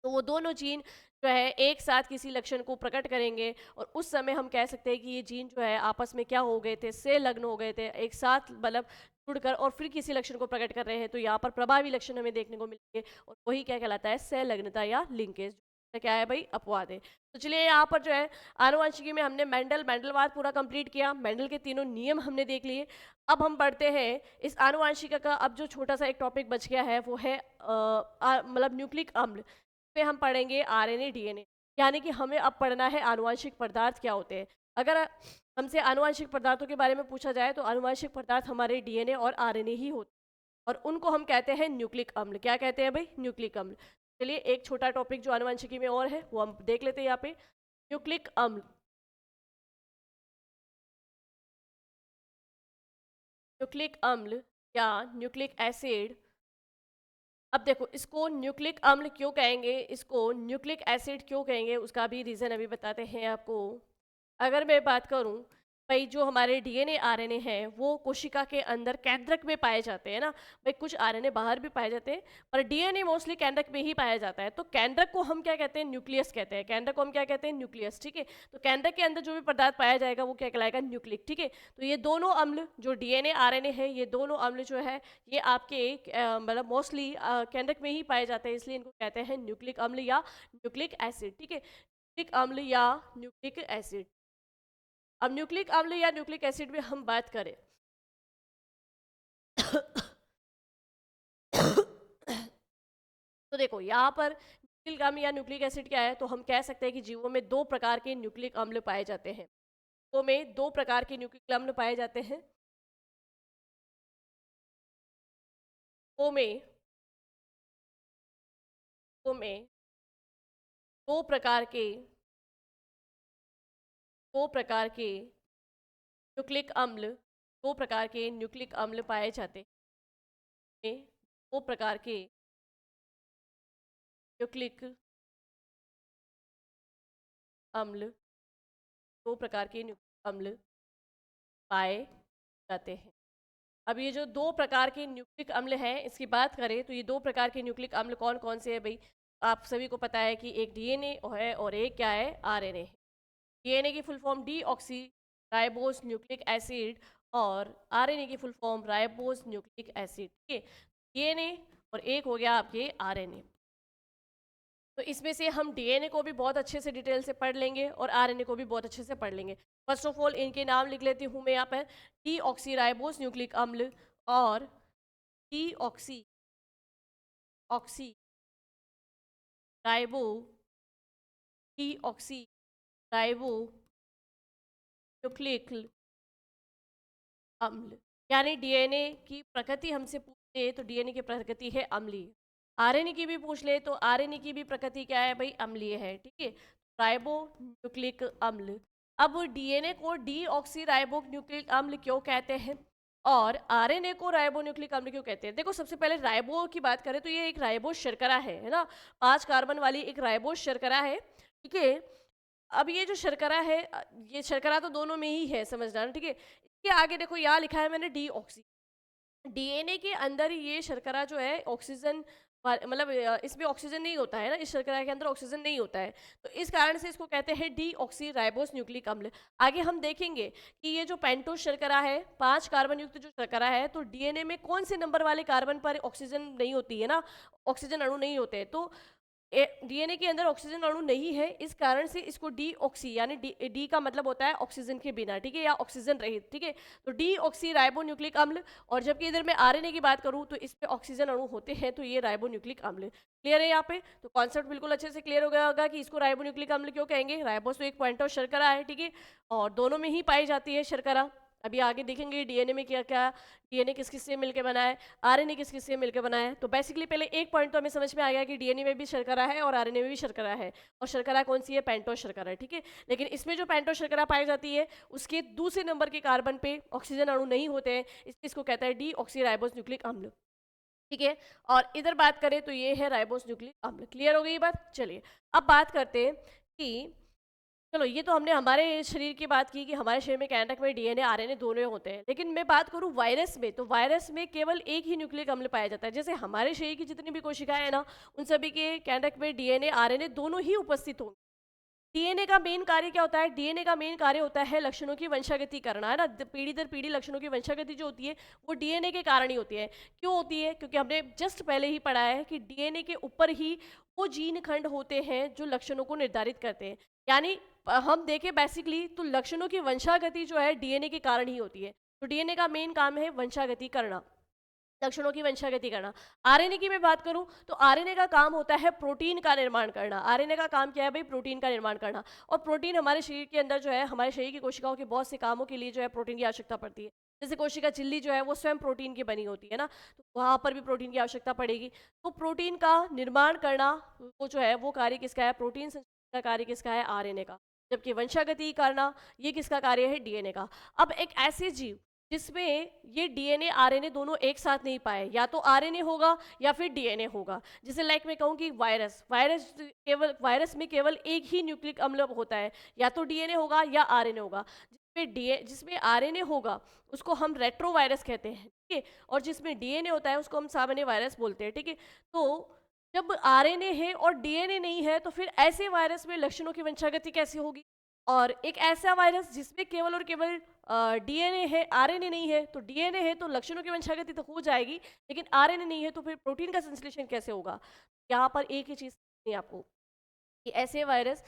तो वो दोनों जीन जो है एक साथ किसी लक्षण को प्रकट करेंगे और उस समय हम कह सकते हैं कि ये जीन जो है आपस में क्या हो गए थे, संलग्न हो गए थे, एक साथ मतलब जुड़कर और फिर किसी लक्षण को प्रकट कर रहे हैं। तो यहाँ पर प्रभावी लक्षण हमें देखने को मिलेंगे और वही क्या कहलाता है, संलग्नता या लिंकेज। क्या है भाई, अपवाद है। तो चलिए यहाँ पर जो है आनुवंशिकी में हमने मेंडलवाद पूरा कंप्लीट किया, मेंडल के तीनों नियम हमने देख लिए। अब हम पढ़ते हैं इस आनुवंशिका का अब जो छोटा सा एक टॉपिक बच गया है वो है मतलब न्यूक्लिक अम्ल पे हम पढ़ेंगे आरएनए डीएनए। यानी कि हमें अब पढ़ना है आनुवंशिक पदार्थ क्या होते हैं। अगर हमसे आनुवंशिक पदार्थों के बारे में पूछा जाए तो आनुवंशिक पदार्थ हमारे डीएनए और आरएनए ही होते हैं और उनको हम कहते हैं न्यूक्लिक अम्ल। क्या कहते हैं भाई, न्यूक्लिक अम्ल। चलिए एक छोटा टॉपिक जो आनुवंशिकी में और है वो हम देख लेते हैं यहाँ पे, न्यूक्लिक अम्ल। न्यूक्लिक अम्ल या न्यूक्लिक एसिड, अब देखो इसको न्यूक्लिक अम्ल क्यों कहेंगे, इसको न्यूक्लिक एसिड क्यों कहेंगे, उसका भी रीज़न अभी बताते हैं आपको। अगर मैं बात करूं भाई, जो हमारे डीएनए आरएनए हैं वो कोशिका के अंदर केंद्रक में पाए जाते हैं ना भाई, कुछ आरएनए बाहर भी पाए जाते हैं पर डीएनए मोस्टली केंद्रक में ही पाया जाता है। तो केंद्रक को हम क्या कहते हैं, न्यूक्लियस कहते हैं। केंद्रक को हम क्या कहते हैं, न्यूक्लियस, ठीक है। तो केंद्रक के अंदर जो भी पदार्थ पाया जाएगा वो क्या कहलाएगा, न्यूक्लिक, ठीक है। तो ये दोनों अम्ल जो डीएनए आरएनए है, ये दोनों अम्ल जो है ये आपके मतलब मोस्टली केंद्रक में ही पाए जाते हैं, इसलिए इनको कहते हैं न्यूक्लिक अम्ल या न्यूक्लिक एसिड, ठीक है। न्यूक्लिक अम्ल या न्यूक्लिक एसिड। अब न्यूक्लिक अम्ल या न्यूक्लिक एसिड में हम बात करें तो देखो यहाँ पर न्यूक्लिक अम्ल या न्यूक्लिक एसिड क्या है, तो हम कह सकते हैं कि जीवों में 2 प्रकार के न्यूक्लिक अम्ल पाए जाते हैं। जीवों में 2 प्रकार के न्यूक्लिक अम्ल पाए जाते हैं। जीवों में 2 प्रकार के 2 प्रकार के न्यूक्लिक अम्ल 2 प्रकार के न्यूक्लिक अम्ल पाए जाते हैं। 2 प्रकार के न्यूक्लिक अम्ल 2 प्रकार के न्यूक्लिक अम्ल पाए जाते हैं। अब ये जो 2 प्रकार के न्यूक्लिक अम्ल हैं इसकी बात करें तो ये 2 प्रकार के न्यूक्लिक अम्ल कौन कौन से हैं भाई। आप सभी को पता है कि एक डीएनए है और एक क्या है, आरएनए। डीएनए की full form D oxy ribose nucleic acid और आरएनए की full form ribose nucleic acid. ठीक है, डीएनए और एक हो गया आपके आरएनए। तो इसमें से हम डीएनए को भी बहुत अच्छे से डिटेल से पढ़ लेंगे और आरएनए को भी बहुत अच्छे से पढ़ लेंगे। फर्स्ट ऑफ ऑल इनके नाम लिख लेती हूँ मैं यहाँ पर, डी ऑक्सी राइबोस न्यूक्लिक अम्ल और D oxy oxy ribo D oxy ribo nucleic अम्ल। यानी डीएनए की प्रकृति हमसे पूछे तो डीएनए की प्रकृति है अम्लीय। आरएनए की भी पूछ ले तो आरएनए की भी प्रकृति क्या है भाई, अम्लीय है। ठीक है, राइबो न्यूक्लिक अम्ल। अब डीएनए को डी ऑक्सी राइबो न्यूक्लिक अम्ल क्यों कहते हैं और आरएनए को राइबो न्यूक्लिक अम्ल क्यों कहते हैं? देखो, सबसे पहले राइबो की बात करें तो ये एक राइबोस शर्करा है ना, 5 कार्बन वाली एक राइबोस शर्करा है। ठीक है, अब ये जो शर्करा है ये शर्करा तो दोनों में ही है, समझना ना। ठीक है, इसके आगे देखो यहाँ लिखा है मैंने डी ऑक्सी। डीएनए के अंदर ये शर्करा जो है ऑक्सीजन मतलब इसमें ऑक्सीजन नहीं होता है ना, इस शर्करा के अंदर ऑक्सीजन नहीं होता है, तो इस कारण से इसको कहते हैं डी ऑक्सी राइबोस न्यूक्लिक अम्ल। आगे हम देखेंगे कि ये जो पेंटोस शर्करा है, 5 कार्बन युक्त जो शर्करा है, तो डीएनए में कौन से नंबर वाले कार्बन पर ऑक्सीजन नहीं होती है ना, ऑक्सीजन अणु नहीं होते हैं, तो डीएनए के अंदर ऑक्सीजन अणु नहीं है, इस कारण से इसको डी ऑक्सी यानी डी का मतलब होता है ऑक्सीजन के बिना। ठीक है, या ऑक्सीजन रहित। ठीक है, तो डी ऑक्सी राइबो न्यूक्लिक अम्ल। और जबकि इधर मैं आरएनए की बात करूं तो इस पे ऑक्सीजन अणु होते हैं, तो ये राइबो न्यूक्लिक अम्ल। क्लियर है यहाँ पे? तो कॉन्सेप्ट बिल्कुल अच्छे से क्लियर हो गया होगा कि इसको राइबो न्यूक्लिक अम्ल क्यों कहेंगे। राइबोस तो एक पॉइंट ऑफ शर्करा है। ठीक है, और दोनों में ही पाई जाती है शर्करा। अभी आगे देखेंगे डीएनए में क्या क्या, डीएनए किस किस से मिलकर बना है, आरएनए किस किस से मिलकर बना है। तो बेसिकली पहले एक पॉइंट तो हमें समझ में आ गया कि डीएनए में भी शर्करा है और आरएनए में भी शर्करा है, और शर्करा कौन सी है, पेंटोस शर्करा है। ठीक है, लेकिन इसमें जो पेंटोस शर्करा पाई जाती है उसके दूसरे नंबर के कार्बन पे ऑक्सीजन अणु नहीं होते हैं, इसको कहता है डी ऑक्सी राइबोस न्यूक्लिक अम्ल। ठीक है, और इधर बात करें तो ये है राइबोस न्यूक्लिक अम्ल। क्लियर हो गई ये बात? चलिए अब बात करते हैं कि चलो, ये तो हमने हमारे शरीर की बात की कि हमारे शरीर में कैंडक में डीएनए आरएनए दोनों होते हैं, लेकिन मैं बात करूं वायरस में, तो वायरस में केवल एक ही न्यूक्लिक अम्ल पाया जाता है। जैसे हमारे शरीर की जितनी भी कोशिकाएं हैं ना, उन सभी के कैंडक में डीएनए आरएनए दोनों ही उपस्थित होंगे। डीएनए का मेन कार्य क्या होता है? डीएनए का मेन कार्य होता है लक्षणों की वंशागति करना, है ना। पीढ़ी दर पीढ़ी लक्षणों की वंशागति जो होती है वो डीएनए के कारण ही होती है। क्यों होती है? क्योंकि हमने जस्ट पहले ही पढ़ा है कि डीएनए के ऊपर ही वो जीन खंड होते हैं जो लक्षणों को निर्धारित करते हैं। यानी हम देखें बेसिकली तो लक्षणों की वंशागति जो है डीएनए के कारण ही होती है। तो डीएनए का मेन काम है वंशागति करना, लक्षणों की वंशागति करना। आरएनए की मैं बात करूं तो आरएनए का काम होता है प्रोटीन का निर्माण करना। आरएनए का काम क्या है भाई? प्रोटीन का निर्माण करना। और प्रोटीन हमारे शरीर के अंदर जो है, हमारे शरीर की कोशिकाओं के बहुत से कामों के लिए जो है प्रोटीन की आवश्यकता पड़ती है। जैसे कोशिका झिल्ली जो है वो स्वयं प्रोटीन की बनी होती है ना, तो वहां पर भी प्रोटीन की आवश्यकता पड़ेगी। तो प्रोटीन का निर्माण करना वो जो है वो कार्य किसका है? प्रोटीन संश्लेषण का कार्य किसका है? आरएनए का। जबकि वंशागति करना ये किसका कार्य है? डीएनए का। अब एक ऐसे जीव जिसमें ये डीएनए आरएनए दोनों एक साथ नहीं पाए, या तो आरएनए होगा या फिर डीएनए होगा। जैसे लाइक मैं कहूँ कि वायरस में केवल एक ही न्यूक्लिक अम्ल होता है, या तो डीएनए होगा या आरएनए होगा। जिसमें आरएनए होगा उसको हम रेट्रोवायरस कहते हैं। ठीक है, और जिसमें डीएनए होता है उसको हम सामान्य वायरस बोलते हैं। ठीक है, तो जब आरएनए है और डीएनए नहीं है तो फिर ऐसे वायरस में लक्षणों की वंशागति कैसे होगी? और एक ऐसा वायरस जिसमें केवल और केवल डीएनए है, आरएनए नहीं है, तो डीएनए है तो लक्षणों की वंशागति तो हो जाएगी, लेकिन आरएनए नहीं है तो फिर प्रोटीन का संश्लेषण कैसे होगा? यहाँ पर एक ही चीज़ है आपको कि ऐसे वायरस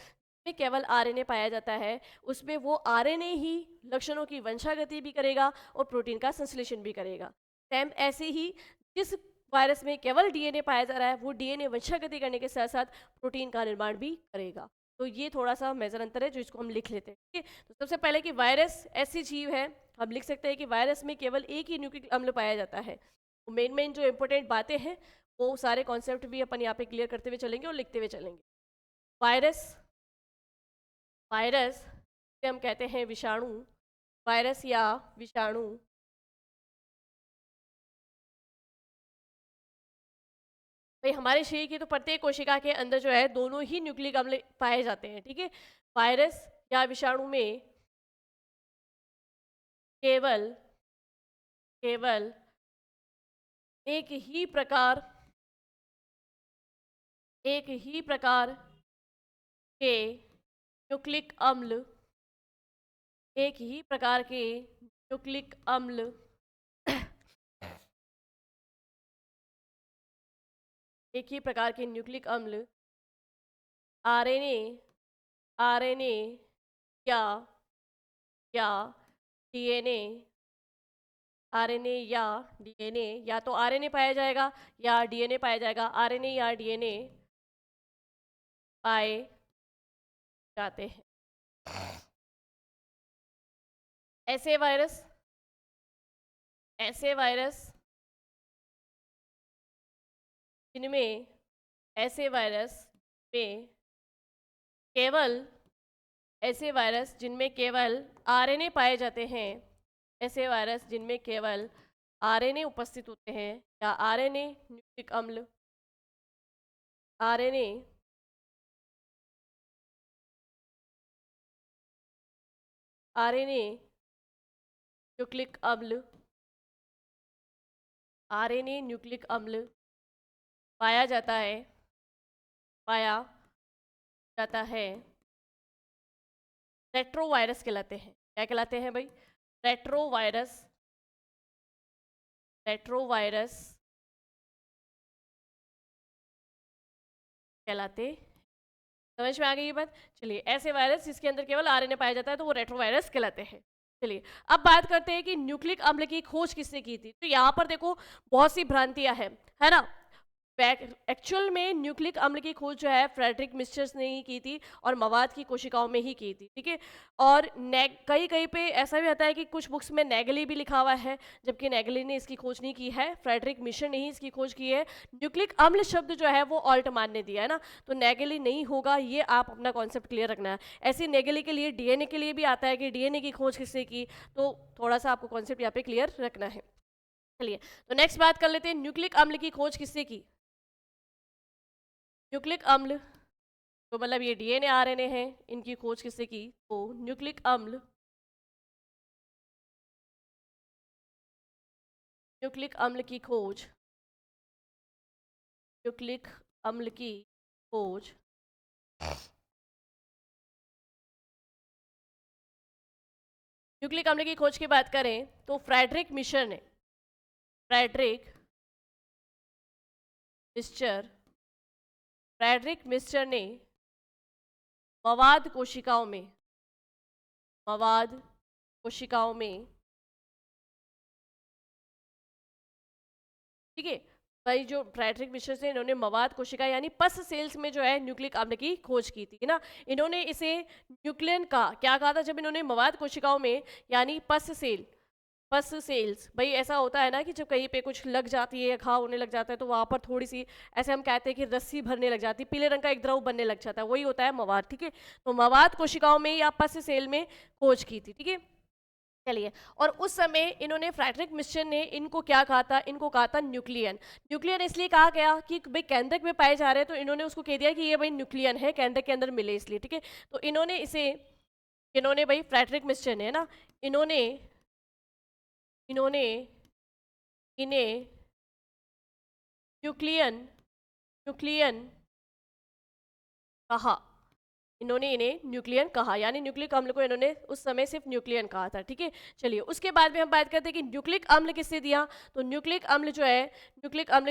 में केवल आरएनए पाया जाता है, उसमें वो आरएनए ही लक्षणों की वंशागति भी करेगा और प्रोटीन का संश्लेषण भी करेगा। सेम ऐसे ही जिस वायरस में केवल डीएनए पाया जा रहा है, वो डीएनए वंशागति करने के साथ साथ प्रोटीन का निर्माण भी करेगा। तो ये थोड़ा सा मेजर अंतर है जो इसको हम लिख लेते हैं। ठीक है, तो सबसे पहले कि वायरस ऐसी जीव है, हम लिख सकते हैं कि वायरस में केवल एक ही न्यूक्लिक अम्ल पाया जाता है। तो मेन जो इंपॉर्टेंट बातें हैं वो सारे कॉन्सेप्ट भी अपन यहाँ पे क्लियर करते हुए चलेंगे और लिखते हुए चलेंगे। वायरस वायरस से हम कहते हैं विषाणु, वायरस या विषाणु भाई हमारे शरीर की तो प्रत्येक कोशिका के अंदर जो है दोनों ही न्यूक्लिक अम्ल पाए जाते हैं। ठीक है, वायरस या विषाणु में केवल केवल एक ही प्रकार एक ही प्रकार के न्यूक्लिक अम्ल, एक ही प्रकार के न्यूक्लिक अम्ल एक ही प्रकार के न्यूक्लिक अम्ल आरएनए आरएनए या या डीएनए, आरएनए या डीएनए, या तो आरएनए पाया जाएगा या डीएनए पाया जाएगा, आरएनए या डीएनए पाए जाते हैं। ऐसे वायरस जिनमें ऐसे वायरस में केवल ऐसे वायरस जिनमें केवल आरएनए पाए जाते हैं, ऐसे वायरस जिनमें केवल आरएनए उपस्थित होते हैं या आरएनए न्यूक्लिक अम्ल, आरएनए आरएनए न्यूक्लिक अम्ल, आरएनए न्यूक्लिक अम्ल पाया जाता है रेट्रोवायरस कहलाते हैं। क्या कहलाते हैं भाई? रेट्रोवायरस कहलाते। समझ में आ गई ये बात? चलिए, ऐसे वायरस जिसके अंदर केवल आरएनए पाया जाता है तो वो रेट्रोवायरस कहलाते हैं। चलिए, अब बात करते हैं कि न्यूक्लिक अम्ल की खोज किसने की थी। तो यहाँ पर देखो बहुत सी भ्रांतियां हैं, है ना। एक्चुअल में न्यूक्लिक अम्ल की खोज जो है फ्रेडरिक मिस्चर्स ने ही की थी और मवाद की कोशिकाओं में ही की थी, ठीक है। और कई कहीं पे ऐसा भी आता है कि कुछ बुक्स में नेगली भी लिखा हुआ है, जबकि नेगली ने इसकी खोज नहीं की है, फ्रेडरिक मिशर ने ही इसकी खोज की है। न्यूक्लिक अम्ल शब्द जो है वो ऑल्टमान ने दिया है ना, तो नेगली नहीं होगा, ये आप अपना कॉन्सेप्ट क्लियर रखना है। ऐसी नेगली के लिए डीएनए के लिए भी आता है कि डीएनए की खोज किसने की, तो थोड़ा सा आपको कॉन्सेप्ट यहाँ पे क्लियर रखना है। चलिए, तो नेक्स्ट बात कर लेते हैं, न्यूक्लिक अम्ल की खोज किसने की। न्यूक्लिक अम्ल तो मतलब ये डीएनए आरएनए है, इनकी खोज किसने की, तो न्यूक्लिक अम्ल की खोज न्यूक्लिक अम्ल की खोज न्यूक्लिक अम्ल की खोज की बात करें तो फ्रेडरिक मिस्चर ने मवाद कोशिकाओं में ठीक है भाई, जो फ्रेडरिक मिस्चर से इन्होंने मवाद कोशिका यानी पस सेल्स में जो है न्यूक्लिक अम्ल की खोज की थी ना। इन्होंने इसे न्यूक्लियन का क्या कहा था जब इन्होंने मवाद कोशिकाओं में यानी पस सेल्स, भाई ऐसा होता है ना कि जब कहीं पे कुछ लग जाती है, घाव होने लग जाता है, तो वहां पर थोड़ी सी ऐसे हम कहते हैं कि रस्सी भरने लग जाती है, पीले रंग का एक द्रव बनने लग जाता है, वही होता है मवाद, ठीक है। तो मवाद कोशिकाओं में या पस सेल में खोज की थी, ठीक है। चलिए, और उस समय इन्होंने फ्रेडरिक मिस्चर ने इनको क्या कहा था, इनको कहा था न्यूक्लियन इसलिए कहा गया कि भाई केंद्रक में पाए जा रहे हैं, तो इन्होंने उसको कह दिया कि ये भाई न्यूक्लियन है, केंद्रक के अंदर मिले इसलिए, ठीक है। तो इन्होंने भाई फ्रेडरिक मिस्चर ने ना इन्होंने इन्हें न्यूक्लियन कहा, इन्होंने इन्हें न्यूक्लियन कहा, यानी न्यूक्लिक अम्ल को इन्होंने उस समय सिर्फ न्यूक्लियन कहा था, ठीक है। चलिए, उसके बाद में हम बात करते हैं कि न्यूक्लिक अम्ल किससे दिया। तो न्यूक्लिक अम्ल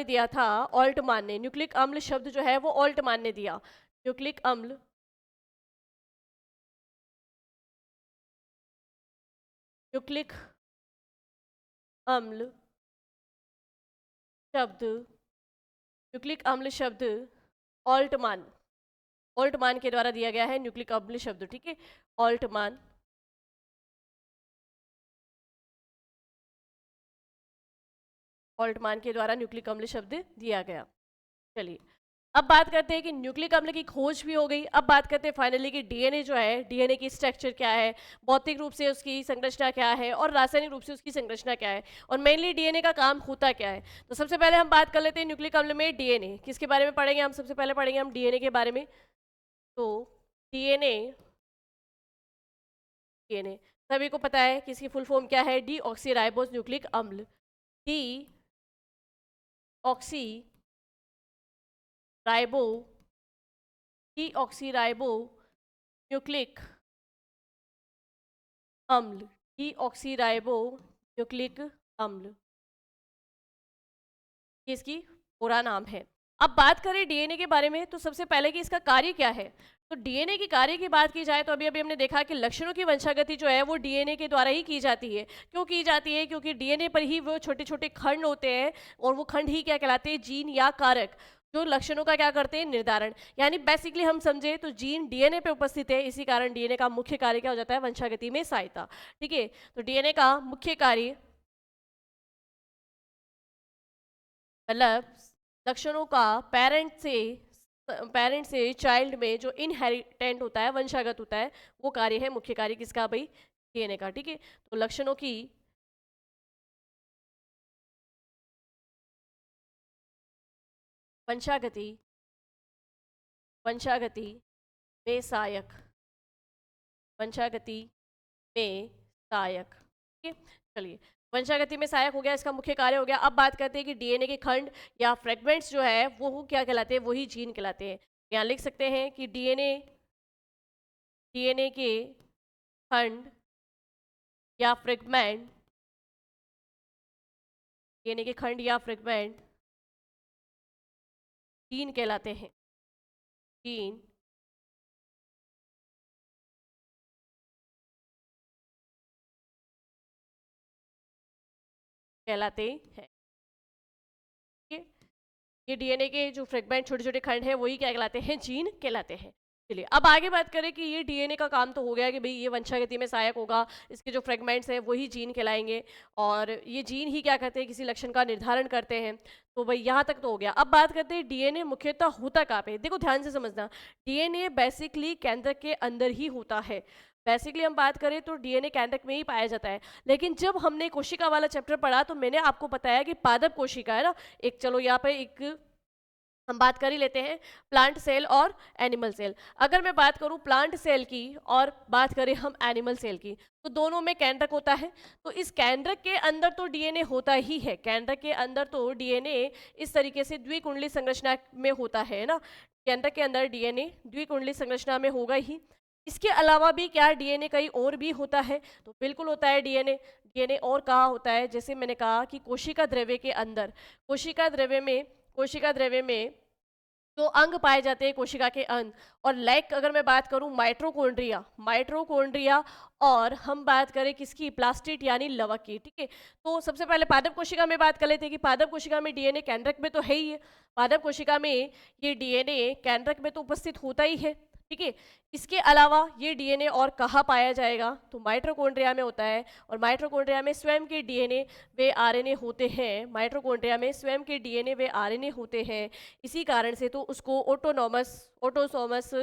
दिया था ऑल्टमान ने। न्यूक्लिक अम्ल शब्द जो है वो ऑल्टमान ने दिया। न्यूक्लिक अम्ल शब्द ऑल्टमान के द्वारा दिया गया है न्यूक्लिक अम्ल शब्द, ठीक है। ऑल्टमान के द्वारा न्यूक्लिक अम्ल शब्द दिया गया। चलिए, अब बात करते हैं कि न्यूक्लिक अम्ल की खोज भी हो गई। अब बात करते हैं फाइनली कि डीएनए जो है, डीएनए की स्ट्रक्चर क्या है, भौतिक रूप से उसकी संरचना क्या है और रासायनिक रूप से उसकी संरचना क्या है, और मेनली डीएनए का काम होता क्या है। तो सबसे पहले हम बात कर लेते हैं न्यूक्लिक अम्ल में डीएनए। किसके बारे में पढ़ेंगे हम? सबसे पहले पढ़ेंगे हम डीएनए के बारे में। तो डीएनए सभी को पता है कि इसकी फुल फॉर्म क्या है, डी ऑक्सी राइबोस न्यूक्लिक अम्ल। D oxy ribo deoxyribo nucleic अम्ल, डीऑक्सीराइबो न्यूक्लिक अम्ल, ये इसकी पूरा नाम है। अब बात करें डीएनए के बारे में, तो सबसे पहले कि इसका कार्य क्या है। तो डीएनए की कार्य की बात की जाए तो अभी अभी हमने देखा कि लक्षणों की वंशागति जो है वो डीएनए के द्वारा ही की जाती है। क्यों की जाती है? क्योंकि डीएनए पर ही वो छोटे छोटे खंड होते हैं और वो खंड ही क्या कहलाते हैं? जीन या कारक, जो लक्षणों का क्या करते हैं? निर्धारण। यानी बेसिकली हम समझे तो जीन डीएनए पे उपस्थित है, इसी कारण डीएनए का मुख्य कार्य क्या हो जाता है? वंशागति में सहायता। ठीक है, तो डीएनए का मुख्य कार्य मतलब लक्षणों का पेरेंट से चाइल्ड में जो इनहेरिटेंट होता है, वंशागत होता है, वो कार्य है मुख्य कार्य किसका भाई? डीएनए का। ठीक है, तो लक्षणों की वंशागति वंशागति में सहायक, वंशागति में सहायक। ठीक है, चलिए, वंशागति में सहायक हो गया, इसका मुख्य कार्य हो गया। अब बात करते हैं कि डीएनए के खंड या फ्रेगमेंट्स जो है वो क्या कहलाते हैं? वही जीन कहलाते हैं। यहाँ लिख सकते हैं कि डीएनए डीएनए के खंड या फ्रेगमेंट, डीएनए के खंड या फ्रेगमेंट जीन कहलाते हैं। जीन कहलाते हैं। ठीक है, ये डीएनए के जो फ्रेगमेंट छोटे छोटे खंड हैं वही क्या कहलाते हैं? जीन कहलाते हैं। चलिए, अब आगे बात करें कि ये डीएनए का काम तो हो गया कि भाई ये वंशागति में सहायक होगा, इसके जो फ्रेगमेंट्स हैं वही जीन कहलाएंगे और ये जीन ही क्या करते हैं? किसी लक्षण का निर्धारण करते हैं। तो भाई यहाँ तक तो हो गया। अब बात करते हैं डीएनए मुख्यतः होता कहाँ पे। देखो ध्यान से समझना, डीएनए बेसिकली केंद्रक के अंदर ही होता है। बेसिकली हम बात करें तो डीएनए केंद्रक में ही पाया जाता है। लेकिन जब हमने कोशिका वाला चैप्टर पढ़ा तो मैंने आपको बताया कि पादप कोशिका है ना एक, चलो यहाँ पे एक हम बात कर ही लेते हैं प्लांट सेल और एनिमल सेल। अगर मैं बात करूं प्लांट सेल की और बात करें हम एनिमल सेल की, तो दोनों में केंद्रक होता है। तो इस केंद्रक के अंदर तो डीएनए होता ही है, केंद्रक के अंदर तो डीएनए इस तरीके से द्विकुंडली संरचना में होता है ना, केंद्रक के अंदर डीएनए द्विकुंडली संरचना में होगा ही। इसके अलावा भी क्या डीएनए कहीं और भी होता है? तो बिल्कुल होता है डीएनए। डीएनए और कहाँ होता है? जैसे मैंने कहा कि कोशिका द्रव्य के अंदर, कोशिका द्रव्य में जो अंग पाए जाते हैं कोशिका के अंग, और लाइक अगर मैं बात करूं माइट्रोकॉन्ड्रिया और हम बात करें किसकी? प्लास्टिड यानी लवक की। ठीक है, तो सबसे पहले पादप कोशिका में बात कर लेते हैं कि पादप कोशिका में डीएनए केंद्रक में तो है ही है, पादप कोशिका में ये डीएनए केंद्रक में तो उपस्थित होता ही है। ठीक है, इसके अलावा ये डीएनए और कहाँ पाया जाएगा? तो माइट्रोकॉन्ड्रिया में होता है, और माइट्रोकॉन्ड्रिया में स्वयं के डीएनए वे आरएनए होते हैं। माइट्रोकॉन्ड्रिया में स्वयं के डीएनए वे आरएनए होते हैं, इसी कारण से तो उसको ऑटोसोमस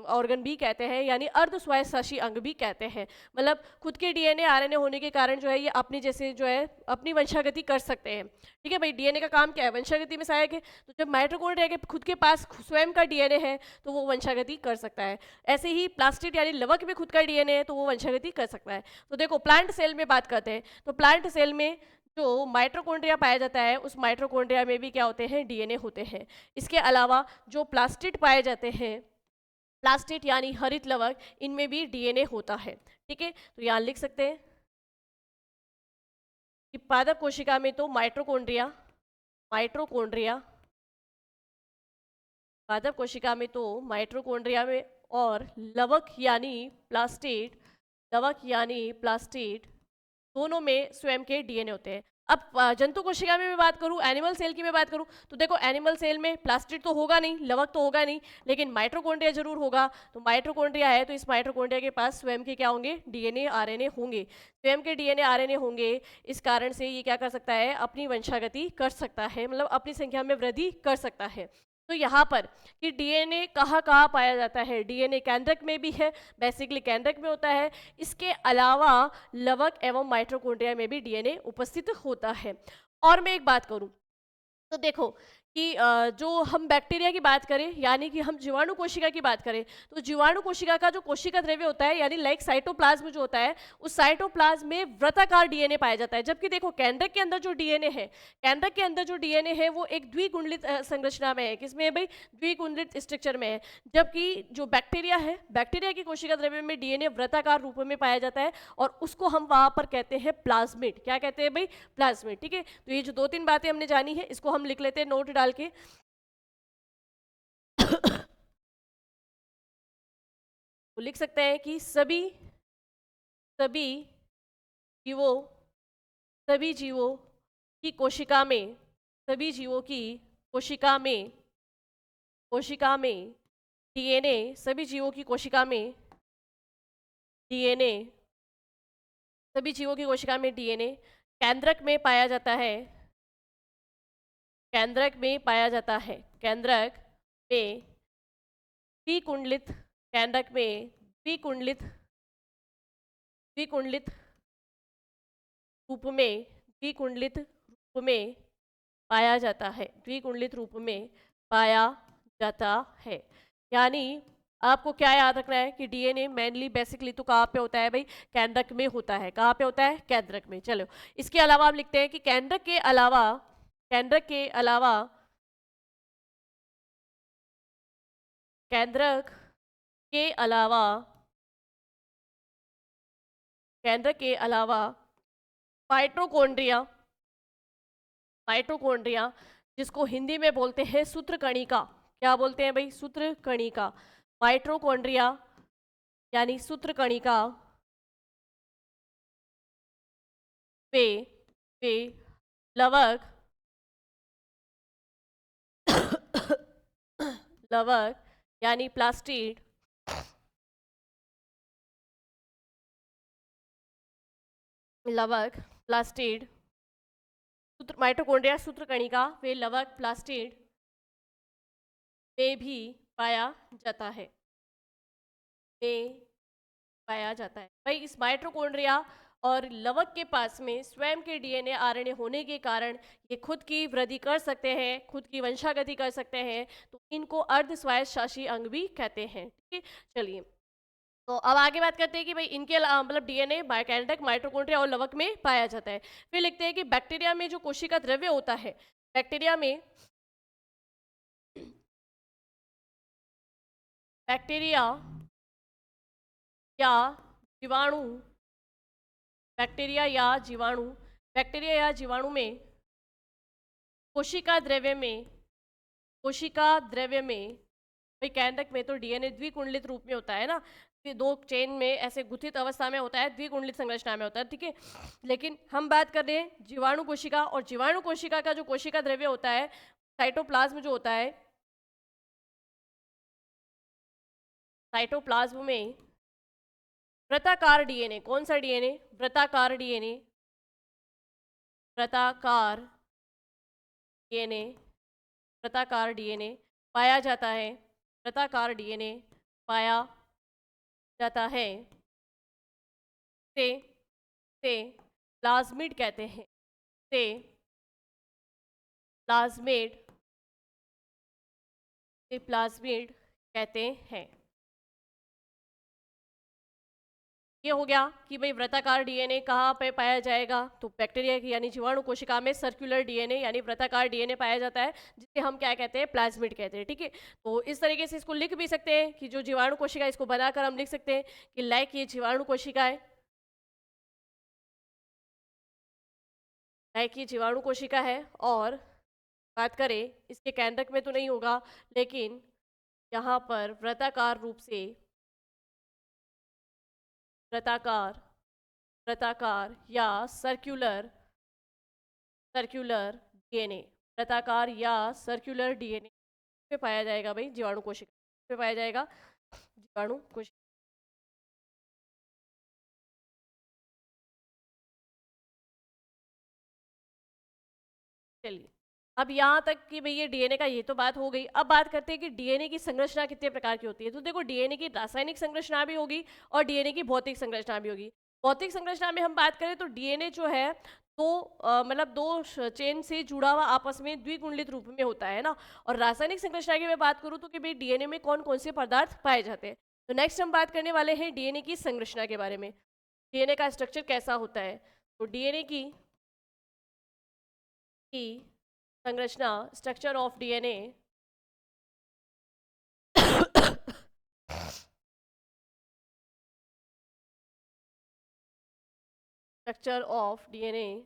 ऑर्गन भी कहते हैं, यानी अर्ध स्वायत्तशासी अंग भी कहते हैं। मतलब खुद के डीएनए आरएनए होने के कारण जो है ये अपनी जैसे जो है अपनी वंशागति कर सकते हैं। ठीक है भाई, डीएनए का काम क्या है? वंशागति में सहायक है। तो जब माइट्रोकॉन्ड्रिया के खुद के पास स्वयं का डीएनए है तो वो वंशागति कर सकता है। ऐसे ही प्लास्टिड यानी लवक में खुद का डीएनए है तो वो वंशागति कर सकता है। तो देखो प्लांट सेल में बात करते हैं, तो प्लांट सेल में जो माइट्रोकॉन्ड्रिया पाया जाता है उस माइट्रोकॉन्ड्रिया में भी क्या होते हैं? डीएनए होते हैं। इसके अलावा जो प्लास्टिड पाए जाते हैं, प्लास्टिड यानी हरित लवक, इनमें भी डीएनए होता है। ठीक है, तो यहाँ लिख सकते हैं कि पादप कोशिका में तो माइट्रोकॉन्ड्रिया पादप कोशिका में तो माइट्रोकॉन्ड्रिया में और लवक यानी प्लास्टिड दोनों में स्वयं के डीएनए होते हैं। अब जंतु कोशिका में मैं बात करूं, एनिमल सेल की मैं बात करूं, तो देखो एनिमल सेल में प्लास्टिड तो होगा नहीं, लवक तो होगा नहीं, लेकिन माइट्रोकॉन्ड्रिया जरूर होगा। तो माइट्रोकॉन्ड्रिया है तो इस माइट्रोकॉन्ड्रिया के पास स्वयं के क्या होंगे? डीएनए आरएनए होंगे, स्वयं के डीएनए आरएनए होंगे। इस कारण से ये क्या कर सकता है? अपनी वंशागति कर सकता है, मतलब अपनी संख्या में वृद्धि कर सकता है। तो यहाँ पर कि डीएनए कहाँ कहाँ पाया जाता है? डीएनए केंद्रक में भी है, बेसिकली केंद्रक में होता है। इसके अलावा लवक एवं माइट्रोकॉन्ड्रिया में भी डीएनए उपस्थित होता है। और मैं एक बात करूं तो देखो कि जो हम बैक्टीरिया की बात करें यानी कि हम जीवाणु कोशिका की बात करें तो जीवाणु कोशिका का जो कोशिका द्रव्य होता है यानी लाइक साइटोप्लाज्म जो होता है उस साइटोप्लाज्म में वृत्ताकार डीएनए पाया जाता है। जबकि देखो केंद्रक के अंदर जो डीएनए है, केंद्रक के अंदर जो डीएनए है वो एक द्विकुंडलित संरचना में है। किसमें है भाई? द्विकुंडलित स्ट्रक्चर में है। जबकि जो बैक्टीरिया है, बैक्टीरिया की कोशिका द्रव्य में डीएनए वृत्ताकार रूप में पाया जाता है और उसको हम वहां पर कहते हैं प्लाज्मिड। क्या कहते हैं भाई? प्लाज्मिड। ठीक है, तो ये जो 2-3 बातें हमने जानी है इसको हम लिख लेते हैं नोट डाल के। तो लिख सकते हैं कि सभी सभी जीवों सभी जीवों की कोशिका में सभी जीवों की कोशिका में डीएनए सभी जीवों की कोशिका में डीएनए सभी जीवों की कोशिका में डीएनए केंद्रक में पाया जाता है। केंद्रक में पाया जाता है। केंद्रक में द्विकुंडलित केंद्रक में द्विकुंडलित द्विकुंडलित रूप में द्विकुंडलित रूप में पाया जाता है। द्विकुंडलित रूप में पाया जाता है। यानी आपको क्या याद रखना है कि डीएनए मेनली बेसिकली तो कहाँ पे होता है भाई? केंद्रक में होता है। कहाँ पे होता है? केंद्रक में। चलो इसके अलावा हम लिखते हैं कि केंद्रक के अलावा केंद्रक के अलावा केंद्रक के अलावा केंद्रक के अलावा माइटोकॉन्ड्रिया माइटोकॉन्ड्रिया जिसको हिंदी में बोलते हैं सूत्रकणिका। क्या बोलते हैं भाई? सूत्रकणिका। माइटोकॉन्ड्रिया यानी सूत्रकणिका वे वे लवक लवक यानी प्लास्टिड लवक प्लास्टिड माइटोकॉन्ड्रिया सूत्रकणिका वे लवक प्लास्टिड में भी पाया जाता है। में पाया जाता है भाई। इस माइटोकॉन्ड्रिया और लवक के पास में स्वयं के डीएनए आरएनए होने के कारण ये खुद की वृद्धि कर सकते हैं, खुद की वंशागति कर सकते हैं। तो इनको अर्ध स्वायत्त शासी अंग भी कहते हैं। ठीक है, चलिए तो अब आगे बात करते हैं कि भाई इनके मतलब डीएनए केंद्रक माइटोकॉन्ड्रिया और लवक में पाया जाता है। फिर लिखते हैं कि बैक्टीरिया में जो कोशिका द्रव्य होता है, बैक्टीरिया में बैक्टीरिया या जीवाणु बैक्टीरिया या जीवाणु में कोशिका द्रव्य में भाई केंद्रक में तो डीएनए द्विकुंडलित रूप में होता है ना, दो चेन में ऐसे गुथित अवस्था में होता है, द्विकुंडलित संरचना में होता है। ठीक है, लेकिन हम बात कर रहे हैं जीवाणु कोशिका, और जीवाणु कोशिका का जो कोशिका द्रव्य होता है साइटोप्लाज्म जो होता है, साइटोप्लाज्म में वृत्ताकार डीएनए, कौन सा डीएनए? वृत्ताकार डीएनए पाया जाता है। वृत्ताकार डीएनए पाया जाता है से प्लाज्मिड कहते हैं। से प्लाज्मिड कहते हैं। ये हो गया कि भाई वृत्ताकार डीएनए कहाँ पे पाया जाएगा? तो बैक्टीरिया की यानी जीवाणु कोशिका में सर्कुलर डीएनए यानी वृत्ताकार डीएनए पाया जाता है, जिसे हम क्या कहते हैं? प्लाज्मिड कहते हैं। ठीक है, तो इस तरीके से इसको लिख भी सकते हैं कि जो जीवाणु कोशिका, इसको बनाकर हम लिख सकते हैं कि लाइक ये जीवाणु कोशिका है, लाइक ये जीवाणु कोशिका है। और बात करें इसके केंद्रक में तो नहीं होगा, लेकिन यहाँ पर वृत्ताकार रूप से वृत्ताकार या सर्कुलर डीएनए, वृत्ताकार या सर्कुलर डीएनए पे पाया जाएगा भाई जीवाणु कोशिका, पे पाया जाएगा जीवाणु कोशिका। चलिए अब यहाँ तक कि भाई ये डीएनए का ये तो बात हो गई। अब बात करते हैं कि डीएनए की संरचना कितने प्रकार की होती है। तो देखो डीएनए की रासायनिक संरचना भी होगी और डीएनए की भौतिक संरचना भी होगी। भौतिक संरचना में हम बात करें तो डीएनए जो है मतलब दो चेन से जुड़ा हुआ आपस में द्विगुणित रूप में होता है ना। और रासायनिक संरचना की मैं बात करूँ तो कि भाई डीएनए में कौन कौन से पदार्थ पाए जाते हैं। तो नेक्स्ट हम बात करने वाले हैं डीएनए की संरचना के बारे में। डीएनए का स्ट्रक्चर कैसा होता है। तो डीएनए की संरचना, structure of DNA structure of DNA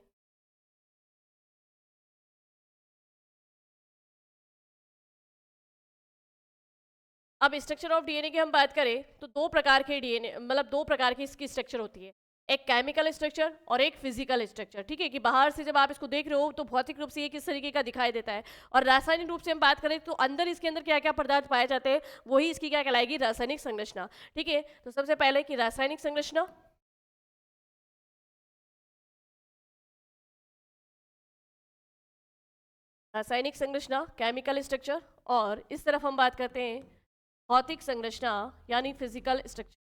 अब स्ट्रक्चर ऑफ डीएनए की हम बात करें तो दो प्रकार के डीएनए, मतलब दो प्रकार की इसकी स्ट्रक्चर होती है। एक केमिकल स्ट्रक्चर और एक फिजिकल स्ट्रक्चर। ठीक है, कि बाहर से जब आप इसको देख रहे हो तो भौतिक रूप से ये किस तरीके का दिखाई देता है, और रासायनिक रूप से हम बात करें तो अंदर इसके अंदर क्या क्या पदार्थ पाए जाते हैं, वही इसकी क्या कहलाएगी, रासायनिक संरचना। ठीक है, तो सबसे पहले की रासायनिक संरचना। रासायनिक संरचना, केमिकल स्ट्रक्चर, और इस तरफ हम बात करते हैं भौतिक संरचना यानी फिजिकल स्ट्रक्चर।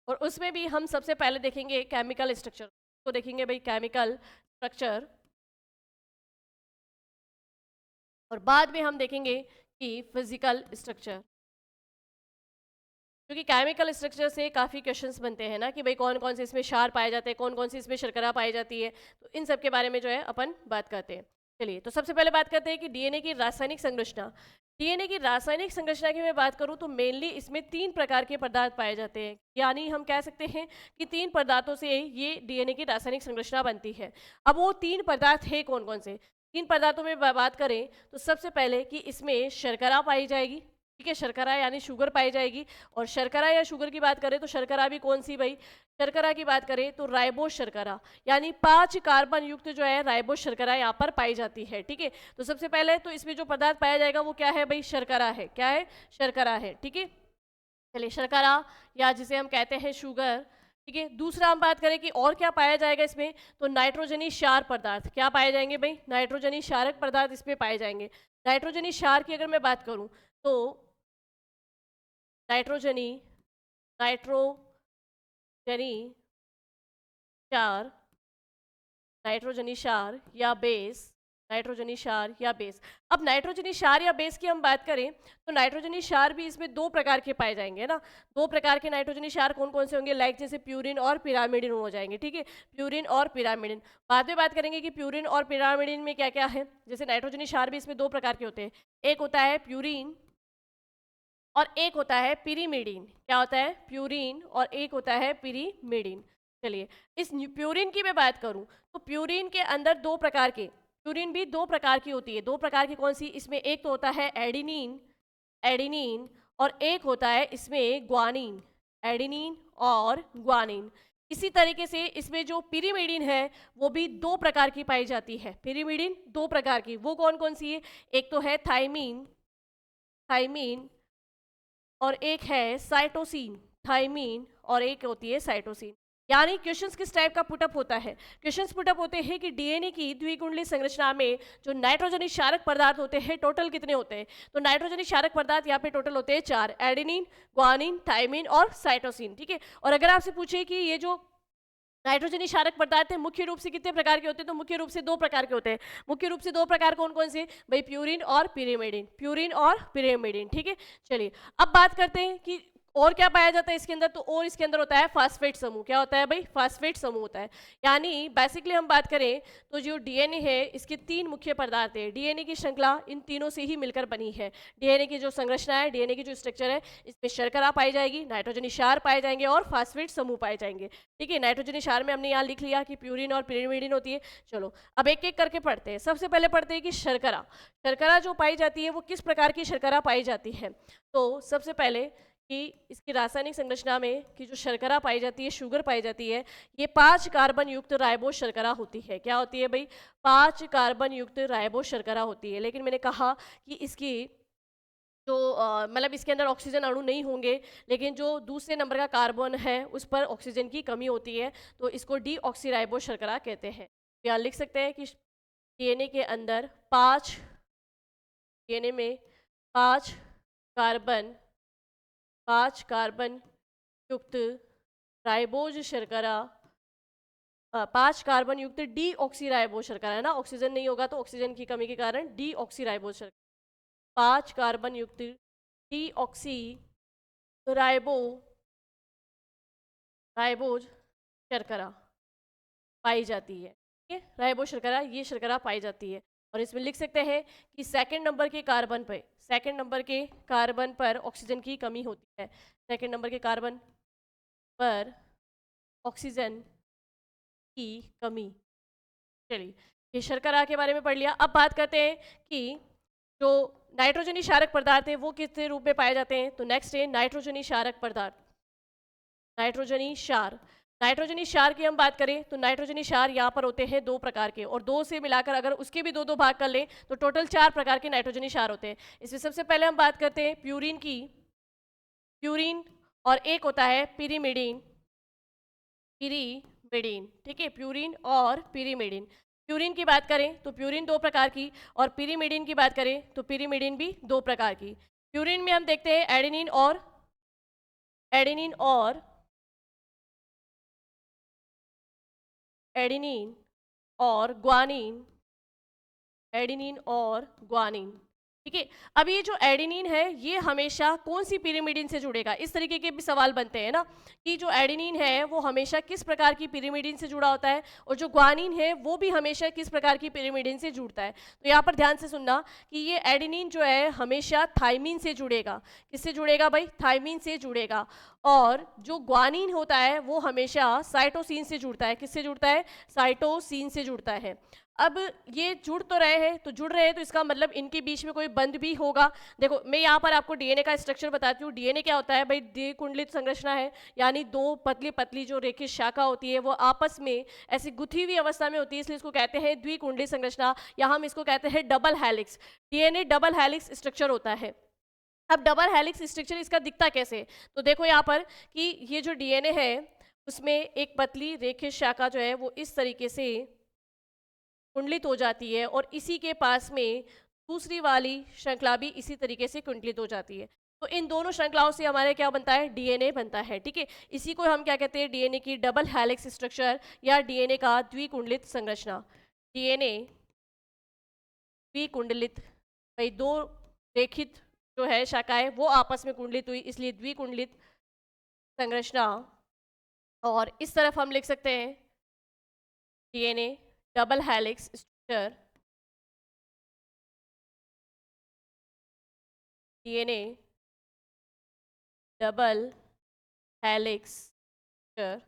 और उसमें भी हम सबसे पहले देखेंगे केमिकल स्ट्रक्चर, तो देखेंगे भाई केमिकल स्ट्रक्चर, और बाद में हम देखेंगे कि फिजिकल स्ट्रक्चर। क्योंकि केमिकल स्ट्रक्चर से काफ़ी क्वेश्चंस बनते हैं ना कि भाई कौन कौन से इसमें क्षार पाए जाते हैं, कौन कौन से इसमें शर्करा पाई जाती है। तो इन सब के बारे में जो है अपन बात करते हैं। चलिए, तो सबसे पहले बात करते हैं कि डीएनए की रासायनिक संरचना। डीएनए की रासायनिक संरचना की मैं बात करूं तो मेनली इसमें तीन प्रकार के पदार्थ पाए जाते हैं, यानी हम कह सकते हैं कि तीन पदार्थों से ये डीएनए की रासायनिक संरचना बनती है। अब वो तीन पदार्थ है कौन कौन से। तीन पदार्थों में बात करें तो सबसे पहले कि इसमें शर्करा पाई जाएगी। ठीक है, शर्करा यानी शुगर पाई जाएगी। और शर्करा या शुगर की बात करें तो शर्करा भी कौन सी भाई, शर्करा की बात करें तो राइबोस शर्करा, यानी 5 कार्बन युक्त जो है राइबोस शर्करा यहाँ पर पाई जाती है। ठीक है, तो सबसे पहले तो इसमें जो पदार्थ पाया जाएगा वो क्या है भाई, शर्करा है। क्या है, शर्करा है। ठीक है, चलिए, शर्करा या जिसे हम कहते हैं शुगर। ठीक है, दूसरा हम बात करें कि और क्या पाया जाएगा इसमें, तो नाइट्रोजनी क्षार पदार्थ। क्या पाए जाएंगे भाई, नाइट्रोजनी क्षारक पदार्थ इसमें पाए जाएंगे। नाइट्रोजनी क्षार की अगर मैं बात करूं तो नाइट्रोजनी नाइट्रोजनी क्षार, नाइट्रोजनी क्षार या बेस, नाइट्रोजनी क्षार या बेस। अब नाइट्रोजनी क्षार या बेस की हम बात करें तो नाइट्रोजनी क्षार भी इसमें दो प्रकार के पाए जाएंगे ना। दो प्रकार के नाइट्रोजनी क्षार कौन कौन से होंगे, लाइक जैसे प्यूरिन और पिरामिडिन हो जाएंगे। ठीक है, प्यूरिन और पिरामिडिन बाद में बात करेंगे कि प्यूरिन और पिरामिडिन में क्या क्या है। जैसे नाइट्रोजनी क्षार भी इसमें दो प्रकार के होते हैं, एक होता है प्यूरिन और एक होता है पिरीमिडीन। क्या होता है, प्यूरिन और एक होता है पिरीमिडीन। चलिए, इस प्यूरिन की मैं बात करूं तो प्यूरिन के अंदर दो प्रकार के, प्यूरिन भी दो प्रकार की होती है। दो प्रकार की कौन सी, इसमें एक तो होता है एडिनिन, एडिनिन, और एक होता है इसमें ग्वानिन, एडिनिन और ग्वानिन। इसी तरीके से इसमें जो पिरीमिडीन है वो भी दो प्रकार की पाई जाती है। पिरीमिडीन दो प्रकार की, वो कौन कौन सी है, एक तो है थाइमीन, थाइमीन, और एक है साइटोसिन, थाइमीन, और एक होती है साइटोसिन। यानी क्वेश्चंस किस टाइप का पुटअप होता है, क्वेश्चंस पुटअप होते हैं कि डीएनए की द्विकुंडली संरचना में जो नाइट्रोजनी क्षारक पदार्थ होते हैं टोटल कितने होते हैं। तो नाइट्रोजनी क्षारक पदार्थ यहाँ पे टोटल होते हैं 4, एडेनिन, ग्वानिन, थाइमिन और साइटोसिन। ठीक है, और अगर आपसे पूछे कि ये जो नाइट्रोजनी क्षारक पदार्थ है मुख्य रूप से कितने प्रकार के होते हैं, तो मुख्य रूप से दो प्रकार के होते हैं। मुख्य रूप से दो प्रकार कौन कौन से भाई, प्यूरिन और पिरीमिडीन, प्यूरिन और पिरीमिडीन। ठीक है, चलिए अब बात करते हैं कि और क्या पाया जाता है इसके अंदर। तो और इसके अंदर होता है फास्फेट समूह। क्या होता है भाई, फास्फेट समूह होता है। यानी बेसिकली हम बात करें तो जो डीएनए है इसके तीन मुख्य पदार्थ है। डीएनए की श्रृंखला इन तीनों से ही मिलकर बनी है। डीएनए की जो संरचना है, डीएनए की जो स्ट्रक्चर है, इसमें शर्करा पाई जाएगी, नाइट्रोजनी क्षार पाए जाएंगे और फास्फेट समूह पाए जाएंगे। ठीक है, नाइट्रोजनी क्षार में हमने यहाँ लिख लिया कि प्यूरिन और पिरीमिडीन होती है। चलो अब एक एक करके पढ़ते हैं। सबसे पहले पढ़ते हैं कि शर्करा, शर्करा जो पाई जाती है वो किस प्रकार की शर्करा पाई जाती है। तो सबसे पहले कि इसकी रासायनिक संरचना में कि जो शर्करा पाई जाती है, शुगर पाई जाती है, ये 5 कार्बन युक्त राइबोस शर्करा होती है। क्या होती है भाई, 5 कार्बन युक्त राइबोस शर्करा होती है। लेकिन मैंने कहा कि इसकी जो मतलब इसके अंदर ऑक्सीजन अणु नहीं होंगे, लेकिन जो दूसरे नंबर का कार्बन है उस पर ऑक्सीजन की कमी होती है, तो इसको डीऑक्सीराइबोस शर्करा कहते हैं। यहाँ लिख सकते हैं कि डीएनए के अंदर 5, डीएनए में 5 कार्बन 5 कार्बन युक्त राइबोज शर्करा 5 कार्बन युक्त डीऑक्सी राइबोज शर्करा है ना, ऑक्सीजन नहीं होगा तो ऑक्सीजन की कमी के कारण डीऑक्सी राइबोज शर्करा 5 कार्बन युक्त डीऑक्सी राइबो राइबोज शर्करा पाई जाती है। ठीक है, राइबोज शर्करा ये शर्करा पाई जाती है। और इसमें लिख सकते हैं कि सेकंड नंबर के कार्बन पर ऑक्सीजन की कमी होती है। सेकंड नंबर के कार्बन पर ऑक्सीजन की कमी। चलिए, ये शर्करा के बारे में पढ़ लिया। अब बात करते हैं कि जो नाइट्रोजनी क्षारक पदार्थ है वो किस रूप में पाए जाते हैं। तो नेक्स्ट है नाइट्रोजनी क्षारक पदार्थ। नाइट्रोजनी क्षार की हम बात करें तो नाइट्रोजनी क्षार यहाँ पर होते हैं 2 प्रकार के, और 2 से मिलाकर अगर उसके भी 2-2 भाग कर लें तो टोटल 4 प्रकार के नाइट्रोजनी क्षार होते हैं। इसमें सबसे पहले हम बात करते हैं प्यूरिन और एक होता है पिरीमिडीन। ठीक है, प्यूरिन और पिरीमिडीन। प्यूरिन की बात करें तो प्यूरिन 2 प्रकार की, और पिरीमिडीन की बात करें तो पिरीमिडीन भी 2 प्रकार की। प्यूरिन में हम देखते हैं एडेनिन और ग्वानिन। ठीक है, अब ये जो एडेनिन है ये हमेशा कौन सी पिरीमिडीन से जुड़ेगा, इस तरीके के भी सवाल बनते हैं ना, कि जो एडेनिन है वो हमेशा किस प्रकार की पिरीमिडीन से जुड़ा होता है, और जो ग्वानिन है वो भी हमेशा किस प्रकार की पिरीमिडीन से जुड़ता है। तो यहाँ पर ध्यान से सुनना कि ये एडेनिन जो है हमेशा थाइमिन से जुड़ेगा। किससे जुड़ेगा भाई? थाइमिन से जुड़ेगा। और जो ग्वानिन होता है वो हमेशा साइटोसिन से जुड़ता है। किससे जुड़ता है? साइटोसिन से जुड़ता है। अब ये जुड़ रहे हैं तो इसका मतलब इनके बीच में कोई बंध भी होगा। देखो, मैं यहाँ पर आपको डीएनए का स्ट्रक्चर बताती हूँ। डीएनए क्या होता है भाई? द्विकुंडलित संरचना है, यानी 2 पतली पतली जो रेखीय शाखा होती है वो आपस में ऐसी गुथी हुई अवस्था में होती है, इसलिए इसको कहते हैं द्विकुंडलित संरचना, या हम इसको कहते हैं double helix. DNA double helix structure होता है। अब डबल हेलिक्स स्ट्रक्चर इसका दिखता कैसे? तो देखो यहाँ पर कि ये जो डीएनए है उसमें एक पतली रेखीय शाखा जो है वो इस तरीके से कुंडलित हो जाती है, और इसी के पास में दूसरी वाली श्रृंखला भी इसी तरीके से कुंडलित हो जाती है। तो इन दोनों श्रृंखलाओं से हमारे क्या बनता है? डीएनए बनता है। ठीक है, इसी को हम क्या कहते हैं? डीएनए की डबल हेलिक्स स्ट्रक्चर या डीएनए का द्विकुंडलित संरचना। डीएनए द्विकुंडलित, भाई 2 रेखित जो है शाखाएं वो आपस में कुंडलित हुई, इसलिए द्विकुंडलित संरचना। और इस तरफ हम लिख सकते हैं DNA double helix structure. DNA double helix structure.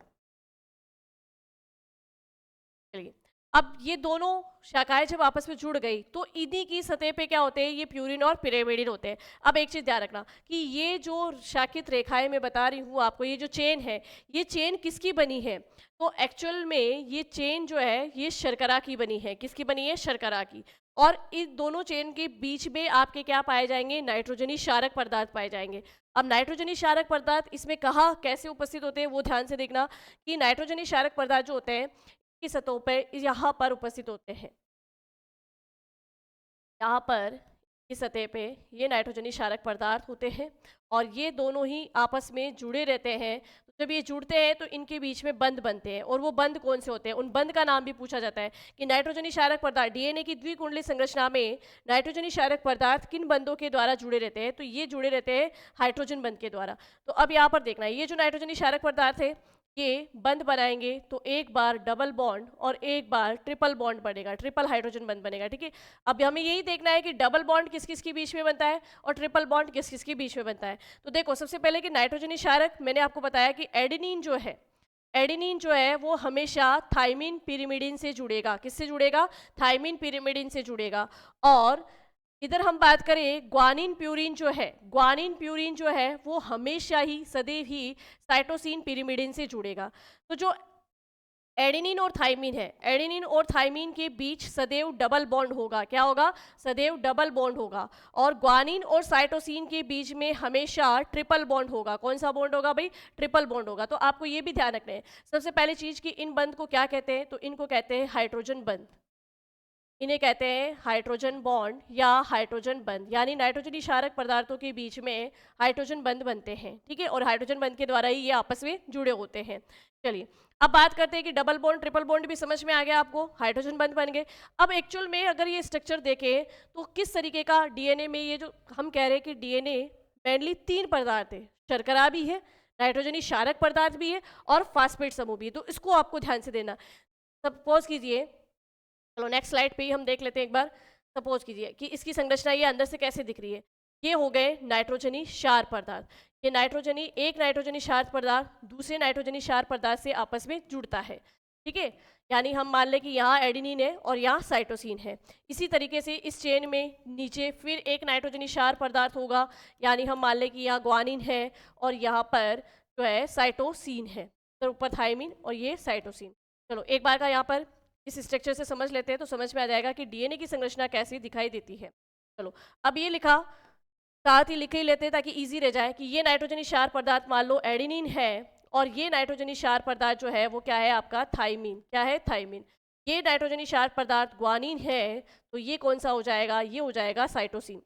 चलिए, अब ये दोनों शाखाएं जब आपस में जुड़ गई तो इन्हीं की सतह पे क्या होते हैं? ये प्यूरिन और पिरीमिडीन होते हैं। अब एक चीज़ ध्यान रखना कि ये जो शाखित रेखाएं मैं बता रही हूँ आपको, ये जो चेन है, ये चेन किसकी बनी है? तो एक्चुअल में ये चेन जो है ये शर्करा की बनी है। किसकी बनी है? शर्करा की। और इन दोनों चेन के बीच में आपके क्या पाए जाएंगे? नाइट्रोजनी क्षारक पदार्थ पाए जाएंगे। अब नाइट्रोजनी क्षारक पदार्थ इसमें कहाँ कैसे उपस्थित होते हैं वो ध्यान से देखना कि नाइट्रोजनी क्षारक पदार्थ जो होते हैं की सतहों पर यहाँ पर उपस्थित होते हैं। यहाँ पर इस सतह पे ये नाइट्रोजनी क्षारक पदार्थ होते हैं, और ये दोनों ही आपस में जुड़े रहते हैं। तो जब ये जुड़ते हैं तो इनके बीच में बंध बनते हैं, और वो बंध कौन से होते हैं? उन बंध का नाम भी पूछा जाता है कि नाइट्रोजनी क्षारक पदार्थ डीएनए की द्विकुंडलित संरचना में नाइट्रोजनी क्षारक पदार्थ किन बंधों के द्वारा जुड़े रहते हैं? तो ये जुड़े रहते हैं हाइड्रोजन बंध के द्वारा। तो अब यहाँ पर देखना है, ये जो नाइट्रोजनी क्षारक पदार्थ है ये बंध बनाएंगे तो एक बार डबल बॉन्ड और एक बार ट्रिपल बॉन्ड बनेगा, ट्रिपल हाइड्रोजन बंध बनेगा। ठीक है, अब हमें यही देखना है कि डबल बॉन्ड किस किस के बीच में बनता है और ट्रिपल बॉन्ड किस किस के बीच में बनता है। तो देखो, सबसे पहले कि नाइट्रोजनी क्षारक मैंने आपको बताया कि एडेनिन जो है वो हमेशा थाइमिन पिरीमिडीन से जुड़ेगा। किससे जुड़ेगा? थाइमिन पिरीमिडीन से जुड़ेगा। और इधर हम बात करें ग्वानिन प्यूरिन जो है वो हमेशा ही सदैव ही साइटोसिन पिरीमिडीन से जुड़ेगा। तो जो एडेनिन और थाइमिन के बीच सदैव डबल बॉन्ड होगा। क्या होगा? सदैव डबल बॉन्ड होगा। और ग्वानिन और साइटोसिन के बीच में हमेशा ट्रिपल बॉन्ड होगा। कौन सा बॉन्ड होगा भाई? ट्रिपल बॉन्ड होगा। तो आपको ये भी ध्यान रखना है सबसे पहली चीज कि इन बंध को क्या कहते हैं? तो इनको कहते हैं हाइड्रोजन बंध। इन्हें कहते हैं हाइड्रोजन बॉन्ड या हाइड्रोजन बंध, यानी नाइट्रोजन क्षारक पदार्थों के बीच में हाइड्रोजन बंध बनते हैं, ठीक है, और हाइड्रोजन बंध के द्वारा ही ये आपस में जुड़े होते हैं। चलिए अब बात करते हैं कि डबल बॉन्ड ट्रिपल बॉन्ड भी समझ में आ गया आपको, हाइड्रोजन बंध बन गए। अब एक्चुअल में अगर ये स्ट्रक्चर देखें तो किस तरीके का डीएनए में, ये जो हम कह रहे हैं कि डीएनए मेनली 3 पदार्थ है, शर्करा भी है, नाइट्रोजनी क्षारक पदार्थ भी है और फास्फेट समूह भी है, तो इसको आपको ध्यान से देना। सपोज कीजिए, चलो नेक्स्ट स्लाइड पे ही हम देख लेते हैं एक बार। सपोज कीजिए कि इसकी संरचना ये अंदर से कैसे दिख रही है। ये हो गए नाइट्रोजनी क्षार पदार्थ। ये एक नाइट्रोजनी क्षार पदार्थ दूसरे नाइट्रोजनी क्षार पदार्थ से आपस में जुड़ता है, ठीक है। यानी हम मान लें कि यहाँ एडिनिन है और यहाँ साइटोसिन है। इसी तरीके से इस चेन में नीचे फिर एक नाइट्रोजनी क्षार पदार्थ होगा, यानी हम मान लें कि यहाँ ग्वानिन है और यहाँ पर जो है साइटोसिन है, तो ऊपर थायमिन और ये साइटोसिन। चलो एक बार का यहाँ पर इस स्ट्रक्चर से समझ लेते हैं तो समझ में आ जाएगा कि डीएनए की संरचना कैसी दिखाई देती है। चलो अब ये लिखा, साथ ही लिख ही लेते हैं ताकि इजी रह जाए कि ये नाइट्रोजनी क्षार पदार्थ मान लो एडिनिन है और ये नाइट्रोजनी क्षार पदार्थ जो है वो क्या है आपका थाइमिन, क्या है थाइमिन। ये नाइट्रोजनी क्षार पदार्थ ग्वानिन है, तो ये कौन सा हो जाएगा, ये हो जाएगा साइटोसिन।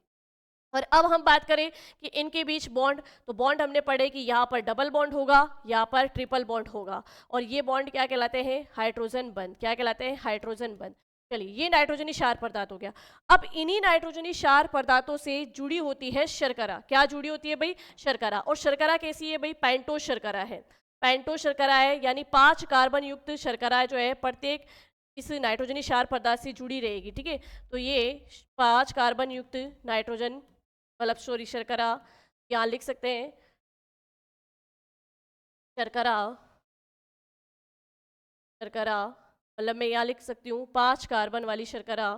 और अब हम बात करें कि इनके बीच बॉन्ड, तो बॉन्ड हमने पढ़े कि यहाँ पर डबल बॉन्ड होगा, यहाँ पर ट्रिपल बॉन्ड होगा, और ये बॉन्ड क्या कहलाते हैं, हाइड्रोजन बंध। क्या कहलाते हैं, हाइड्रोजन बंध। चलिए ये नाइट्रोजनी क्षार पदार्थ हो गया। अब इन्हीं नाइट्रोजनी क्षार पदार्थों से जुड़ी होती है शर्करा। क्या जुड़ी होती है भाई, शर्करा। और शर्करा कैसी है भाई, पेंटोस शर्करा है। पेंटोस शर्करा है, यानी 5 कार्बन युक्त शर्करा जो है प्रत्येक इस नाइट्रोजनी क्षार पदार्थ से जुड़ी रहेगी, ठीक है। तो ये 5 कार्बन युक्त नाइट्रोजन मतलब सॉरी शर्करा, यहाँ लिख सकते हैं शर्करा, शर्करा मतलब मैं यहाँ लिख सकती हूँ 5 कार्बन वाली शर्करा,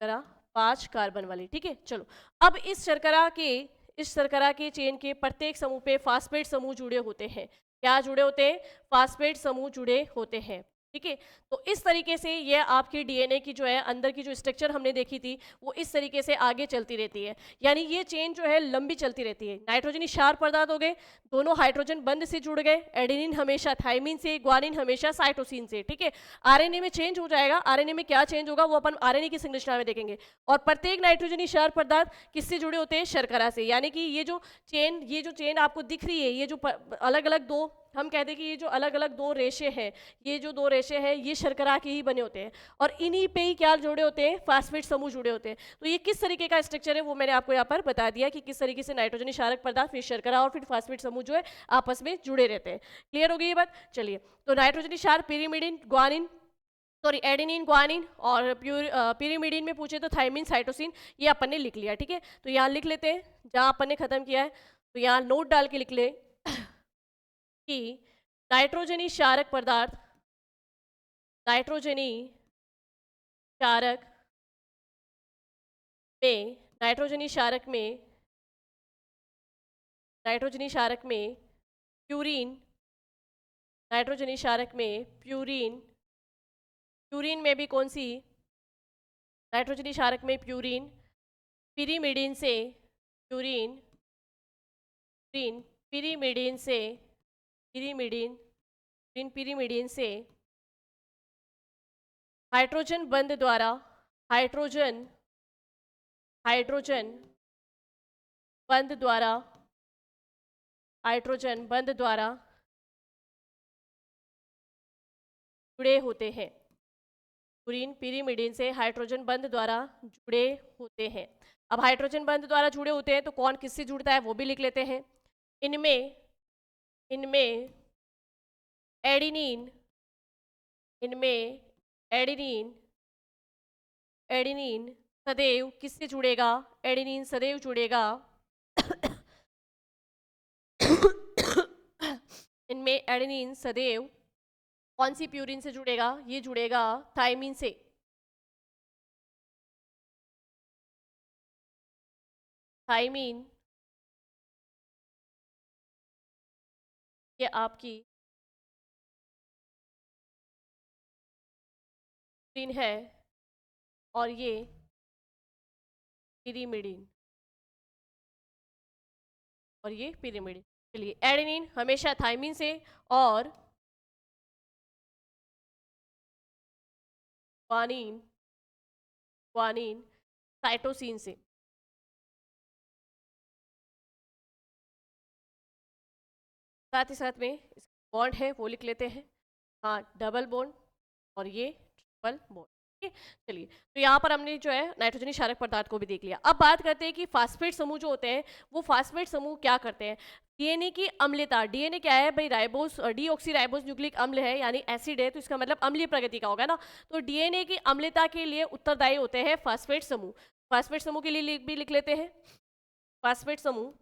शर्करा 5 कार्बन वाली, ठीक है। चलो अब इस शर्करा के चेन के प्रत्येक समूह पे फास्फेट समूह जुड़े होते हैं। क्या जुड़े होते हैं, फास्फेट समूह जुड़े होते हैं, ठीक है। तो इस तरीके से ये आपकी डीएनए की जो है अंदर की जो स्ट्रक्चर हमने देखी थी वो इस तरीके से आगे चलती रहती है, यानी ये चेन जो है लंबी चलती रहती है। नाइट्रोजनी क्षार पदार्थ हो गए, दोनों हाइड्रोजन बंध से जुड़ गए, एडेनिन हमेशा थाइमिन से, ग्वानिन हमेशा साइटोसिन से, ठीक है। आरएनए में चेंज हो जाएगा, आरएनए में क्या चेंज होगा वो अपन आरएनए की संरचना में देखेंगे। और प्रत्येक नाइट्रोजनी क्षार पदार्थ किससे जुड़े होते हैं, शर्करा से। यानी कि ये जो चेन आपको दिख रही है, ये जो अलग अलग दो, हम कहते हैं कि ये जो अलग अलग 2 रेशे हैं, ये जो 2 रेशे हैं ये शर्करा के ही बने होते हैं, और इन्हीं पे ही क्या जुड़े होते हैं, फास्फेट समूह जुड़े होते हैं। तो ये किस तरीके का स्ट्रक्चर है वो मैंने आपको यहाँ पर बता दिया कि किस तरीके से नाइट्रोजनी क्षारक पदार्थ, फिर शर्करा और फिर फास्फेट समूह जो है आपस में जुड़े रहते हैं। क्लियर हो गई ये बात। चलिए तो नाइट्रोजनी क्षार pyrimidine, guanine, sorry adenine, guanine और पिरीमिडिन में पूछे तो थाइमिन, साइटोसिन, ये अपन ने लिख लिया, ठीक है। तो यहाँ लिख लेते हैं जहाँ अपन ने खत्म किया है, तो यहाँ नोट डाल के लिख ले कि नाइट्रोजनी क्षारक पदार्थ, नाइट्रोजनी क्षारक में, नाइट्रोजनी क्षारक में, नाइट्रोजनी क्षारक में प्यूरीन, नाइट्रोजनी क्षारक में प्यूरीन, प्यूरीन में भी कौन सी, नाइट्रोजनी क्षारक में प्यूरीन, पिरीमिडीन से, प्यूरीन, प्यूरीन पिरीमिडीन से, पिरीमिडीन, पिरीमिडीन से हाइड्रोजन बंध द्वारा, हाइड्रोजन, हाइड्रोजन बंध द्वारा, हाइड्रोजन बंध द्वारा जुड़े होते हैं। प्यूरीन पिरीमिडीन से हाइड्रोजन बंध द्वारा जुड़े होते हैं। अब हाइड्रोजन बंध द्वारा जुड़े होते हैं तो कौन किससे जुड़ता है वो भी लिख लेते हैं। इनमें एडिनिन, इनमें एडिनिन, एडिनिन सदैव किससे जुड़ेगा, एडिनिन सदैव जुड़ेगा इनमें एडेनिन सदैव कौन सी प्यूरिन से जुड़ेगा, ये जुड़ेगा थाइमिन से। थाइमिन ये आपकी प्यूरिन है और ये पिरीमिडीन, और ये पिरीमिडीन। चलिए एडेनिन हमेशा थाइमिन से और ग्वानिन ग्वानिन साइटोसिन से। साथ ही साथ में बॉन्ड है वो लिख लेते हैं, हाँ डबल बॉन्ड और ये ट्रिपल बॉन्ड। ठीक है, चलिए तो यहाँ पर हमने जो है नाइट्रोजनी क्षारक पदार्थ को भी देख लिया। अब बात करते हैं कि फास्फेट समूह जो होते हैं वो फास्फेट समूह क्या करते हैं। डीएनए की अम्लता, डीएनए क्या है भाई, राइबोस डीऑक्सी राइबोस न्यूक्लिक अम्ल है यानी एसिड है, तो इसका मतलब अम्लीय प्रकृति का होगा ना। तो डीएनए की अम्लता के लिए उत्तरदायी होते हैं फास्फेट समूह। फास्फेट समूह के लिए भी लिख लेते हैं, फास्फेट समूह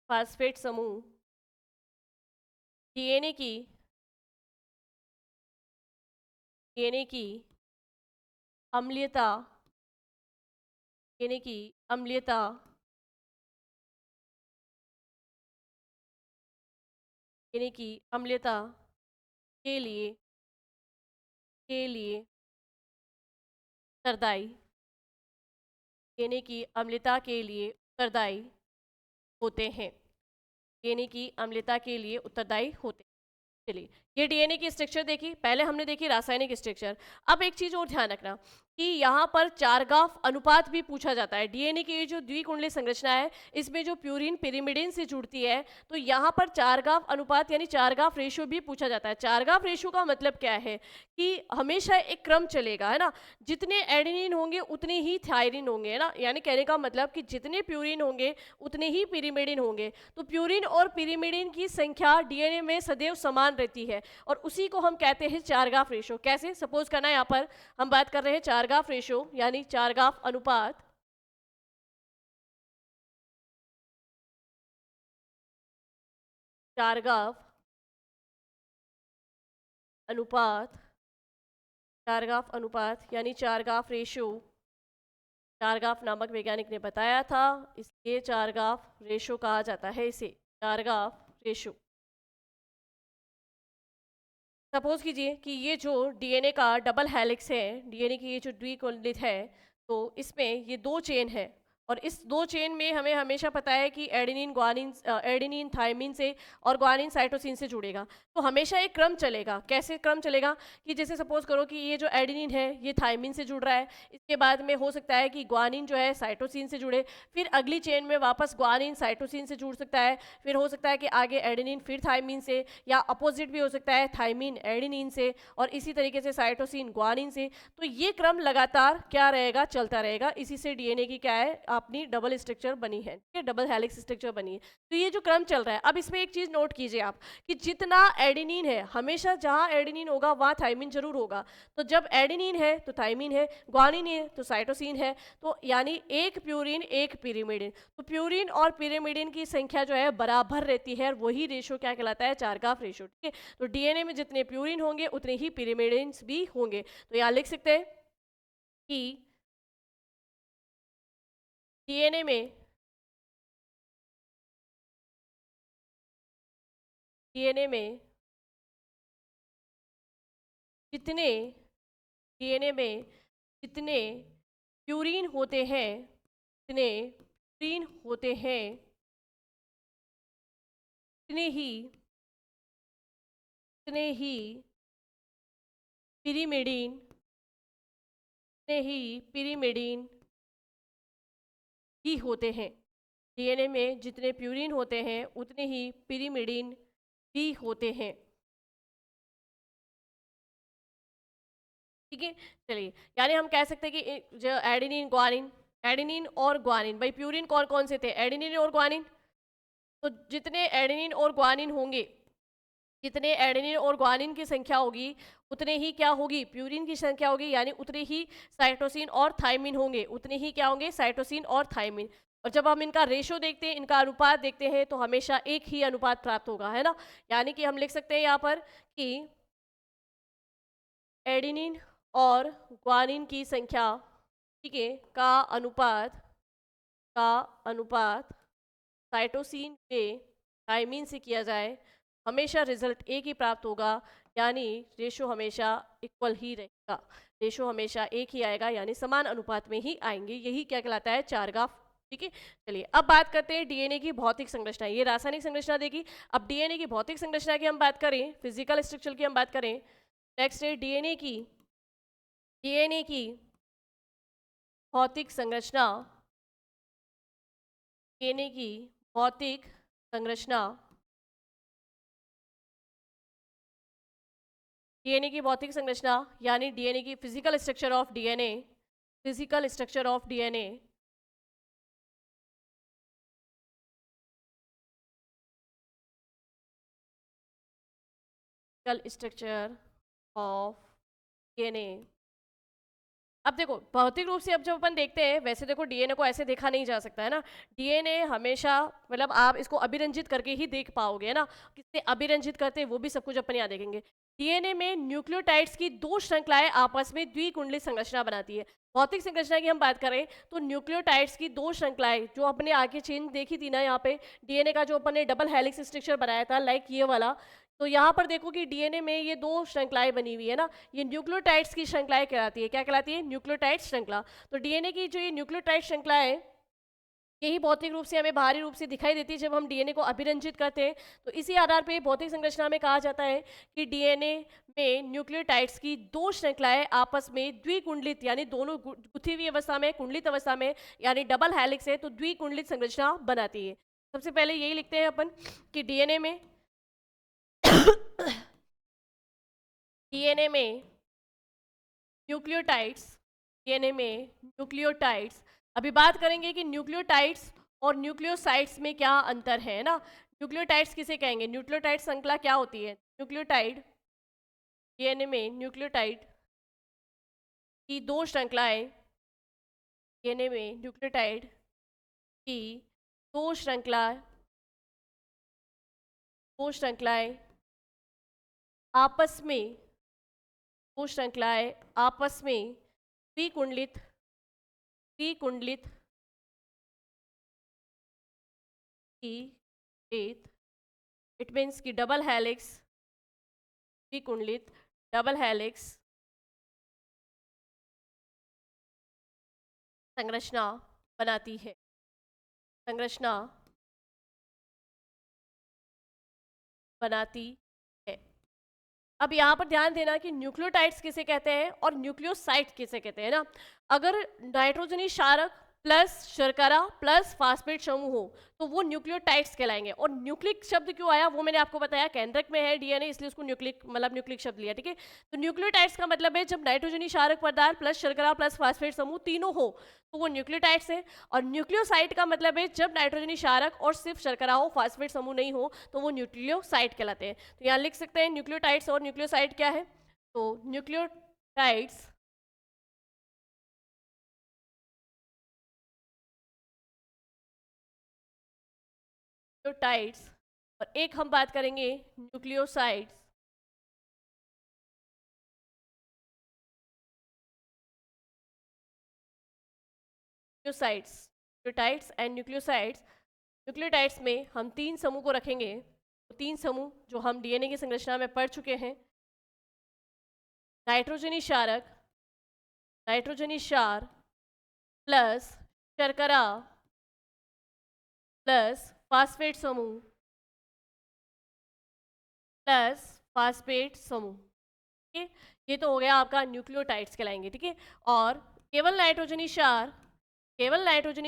फास्फेट समूह डीएनए की डीएनए की अम्लीयता डीएनए की अम्लीयता डीएनए की अम्लीयता के लिए उत्तरदायी डीएनए की अम्लता के लिए उत्तरदायी होते हैं। डीएनए की अम्लता के लिए उत्तरदायी होते हैं। चलिए ये डीएनए की स्ट्रक्चर देखी, पहले हमने देखी रासायनिक स्ट्रक्चर। अब एक चीज और ध्यान रखना कि यहाँ पर चारगाफ अनुपात भी पूछा जाता है। डीएनए की ये जो द्विकुंडलीय संरचना है इसमें जो प्यूरिन पिरिमिडिन से जुड़ती है, तो यहाँ पर चारगाफ अनुपात यानी चारगाफ रेशियो भी पूछा जाता है। चारगाफ रेशियो का मतलब क्या है कि हमेशा एक क्रम चलेगा, है ना। जितने एडेनिन होंगे उतने ही थायरिन होंगे, है ना। यानी कहने का मतलब कि जितने प्यूरिन होंगे उतने ही पिरिमिडिन होंगे। तो प्यूरिन और पिरिमिडिन की संख्या डीएनए में सदैव समान रहती है और उसी को हम कहते हैं चारगाफ रेशियो। कैसे, सपोज करना यहाँ पर हम बात कर रहे हैं चारगाफ रेशियो यानी चारगाफ अनुपात। चारगाफ अनुपात चारगाफ अनुपात यानी चारगाफ रेशियो, चारगाफ नामक वैज्ञानिक ने बताया था, इसलिए चारगाफ रेशियो कहा जाता है इसे, चारगाफ रेशियो। सपोज कीजिए कि ये जो डीएनए का डबल हेलिक्स है, डीएनए की ये जो द्विकुंडलित है, तो इसमें ये दो चेन है और इस दो चेन में हमें हमेशा पता है कि एडेनिन ग्वानिन एडेनिन थायमिन से और ग्वानिन साइटोसिन से जुड़ेगा। तो हमेशा एक क्रम चलेगा। कैसे क्रम चलेगा कि जैसे सपोज करो कि ये जो एडेनिन है ये थायमिन से जुड़ रहा है, इसके बाद में हो सकता है कि ग्वानिन जो है साइटोसिन से जुड़े, फिर अगली चेन में वापस ग्वानिन साइटोसिन से जुड़ सकता है, फिर हो सकता है कि आगे एडेनिन फिर थायमिन से, या अपोजिट भी हो सकता है थायमिन एडेनिन से और इसी तरीके से साइटोसिन ग्वानिन से। तो ये क्रम लगातार क्या रहेगा, चलता रहेगा। इसी से डीएनए की क्या है अपनी डबल स्ट्रक्चर बनी है, ठीक है, डबल हेलिक्स स्ट्रक्चर बनी है। तो ये जो क्रम चल रहा है, अब इसमें एक चीज नोट कीजिए आप कि जितना एडेनिन है, हमेशा जहां एडेनिन होगा वहां थायमिन जरूर होगा। तो जब एडेनिन है तो थायमिन है, ग्वानिन है तो साइटोसिन है। तो यानी एक प्यूरिन एक पिरिमिडिन, तो प्यूरिन और पिरिमिडिन की संख्या जो है बराबर रहती है और वही रेशो क्या कहलाता है, चारगाफ रेशो, ठीक है। तो डीएनए में जितने प्यूरिन होंगे उतने ही पिरिमिडिन्स भी होंगे। तो यहाँ लिख सकते हैं कि डीएनए में जितने डीएनए में जितने प्यूरिन होते हैं जितने प्यूरिन होते हैं उतने ही पिरिमिडिन ही होते हैं। डीएनए में जितने प्यूरिन होते हैं उतने ही पिरिमिडिन भी होते हैं, ठीक है। चलिए यानी हम कह सकते हैं कि जो एडेनिन और ग्वानिन, भाई प्यूरिन कौन कौन से थे, एडेनिन और ग्वानिन। तो जितने एडेनिन और ग्वानिन होंगे, जितने एडेनिन और ग्वानिन की संख्या होगी उतने ही क्या होगी, प्यूरिन की संख्या होगी, यानी उतने ही साइटोसिन और थायमिन होंगे, उतने ही क्या होंगे, साइटोसिन और थायमिन। और जब हम इनका रेशो देखते हैं, इनका अनुपात देखते हैं, तो हमेशा एक ही अनुपात प्राप्त होगा, है ना। यानी कि हम लिख सकते हैं यहाँ पर कि एडेनिन और ग्वानिन की संख्या, ठीक है, का अनुपात साइटोसिन से थायमिन से किया जाए, हमेशा रिजल्ट एक ही प्राप्त होगा, यानी रेशो हमेशा इक्वल ही रहेगा, रेशो हमेशा एक ही आएगा, यानी समान अनुपात में ही आएंगे। यही क्या कहलाता है, चारगाफ ठीक है। चलिए अब बात करते हैं डीएनए की भौतिक संरचना। ये रासायनिक संरचना देगी। अब डीएनए की भौतिक संरचना की हम बात करें, फिजिकल स्ट्रक्चर की हम बात करें। नेक्स्ट है डीएनए की भौतिक संरचना। डीएनए की भौतिक संरचना। डीएनए की भौतिक संरचना यानी डीएनए की physical structure of DNA. Physical structure of DNA. Physical structure of DNA. अब देखो भौतिक रूप से अब जब अपन देखते हैं, वैसे देखो डीएनए को ऐसे देखा नहीं जा सकता है ना। डीएनए हमेशा मतलब आप इसको अभिरंजित करके ही देख पाओगे, है ना। किससे अभिरंजित करते हैं वो भी सब कुछ अपन यहाँ देखेंगे। डीएनए में न्यूक्लियोटाइड्स की दो श्रृंखलाएं आपस में द्विकुंडलित संरचना बनाती है। भौतिक संरचना की हम बात करें तो न्यूक्लियोटाइड्स की दो श्रृंखलाएं जो अपने आगे चेन देखी थी ना, यहाँ पे डीएनए का जो अपन ने डबल हेलिक्स स्ट्रक्चर बनाया था लाइक ये वाला, तो यहाँ पर देखो कि डीएनए में ये दो श्रृंखलाएं बनी हुई है ना, ये न्यूक्लियोटाइड्स की श्रृंखलाएं कहलाती है। क्या कहलाती है? न्यूक्लियोटाइड श्रृंखला। तो डीएनए की जो ये न्यूक्लियोटाइड श्रृंखला है, यही भौतिक रूप से हमें बाहरी रूप से दिखाई देती है जब हम डीएनए को अभिरंजित करते हैं। तो इसी आधार पे भौतिक संरचना में कहा जाता है कि डीएनए में न्यूक्लियोटाइड्स की दो श्रृंखलाएं आपस में द्विकुंडलित यानी दोनों गुथी हुई अवस्था में, कुंडलित अवस्था में, यानी डबल हेलिक्स है तो द्विकुंडलित संरचना बनाती है। सबसे पहले यही लिखते हैं अपन कि डीएनए में डीएनए में न्यूक्लियोटाइड्स। डीएनए में न्यूक्लियोटाइड्स। अभी बात करेंगे कि न्यूक्लियोटाइड्स और न्यूक्लियोसाइड्स में क्या अंतर है ना। न्यूक्लियोटाइड्स किसे कहेंगे? न्यूक्लियोटाइड श्रृंखला क्या होती है? न्यूक्लियोटाइड, डीएनए में न्यूक्लियोटाइड की दो श्रृंखलाएं। डीएनए में न्यूक्लियोटाइड की दो श्रृंखलाएं आपस में, दो श्रृंखलाएं आपस में द्विकुंडलित इट मीन्स कि डबल हेलिक्स, द्विकुंडलित डबल हेलिक्स संरचना बनाती है। संरचना बनाती है। अब यहाँ पर ध्यान देना कि न्यूक्लियोटाइड्स किसे कहते हैं और न्यूक्लियोसाइड किसे कहते हैं ना। अगर नाइट्रोजनी क्षारक प्लस शर्करा प्लस फास्फेट समूह हो तो वो न्यूक्लियोटाइड्स कहलाएंगे। और न्यूक्लिक शब्द क्यों आया वो मैंने आपको बताया, केंद्रक में है डीएनए इसलिए उसको न्यूक्लिक मतलब न्यूक्लिक शब्द लिया, ठीक है। तो न्यूक्लियोटाइड्स का मतलब है जब नाइट्रोजनी क्षारक पदार्थ प्लस शर्करा प्लस फास्फेट समूह तीनों हो तो वो न्यूक्लियोटाइड्स है। और न्यूक्लियोसाइड का मतलब है जब नाइट्रोजनी क्षारक और सिर्फ शर्करा हो, फास्फेट समूह नहीं हो तो वो न्यूक्लियोसाइड कहलाते हैं। तो यहाँ लिख सकते हैं न्यूक्लियोटाइड्स और न्यूक्लियोसाइड क्या है। तो न्यूक्लियोटाइड्स और एक हम बात करेंगे nucleosides. Nucleotides and nucleosides. Nucleotides में हम तीन समूह को रखेंगे। तो तीन समूह जो हम डीएनए की संरचना में पढ़ चुके हैं, नाइट्रोजनी क्षार प्लस शर्करा प्लस फास्फेट समूह ठीक है। ये तो हो गया आपका न्यूक्लियोटाइड्स कहलाएंगे, ठीक है। और केवल नाइट्रोजनी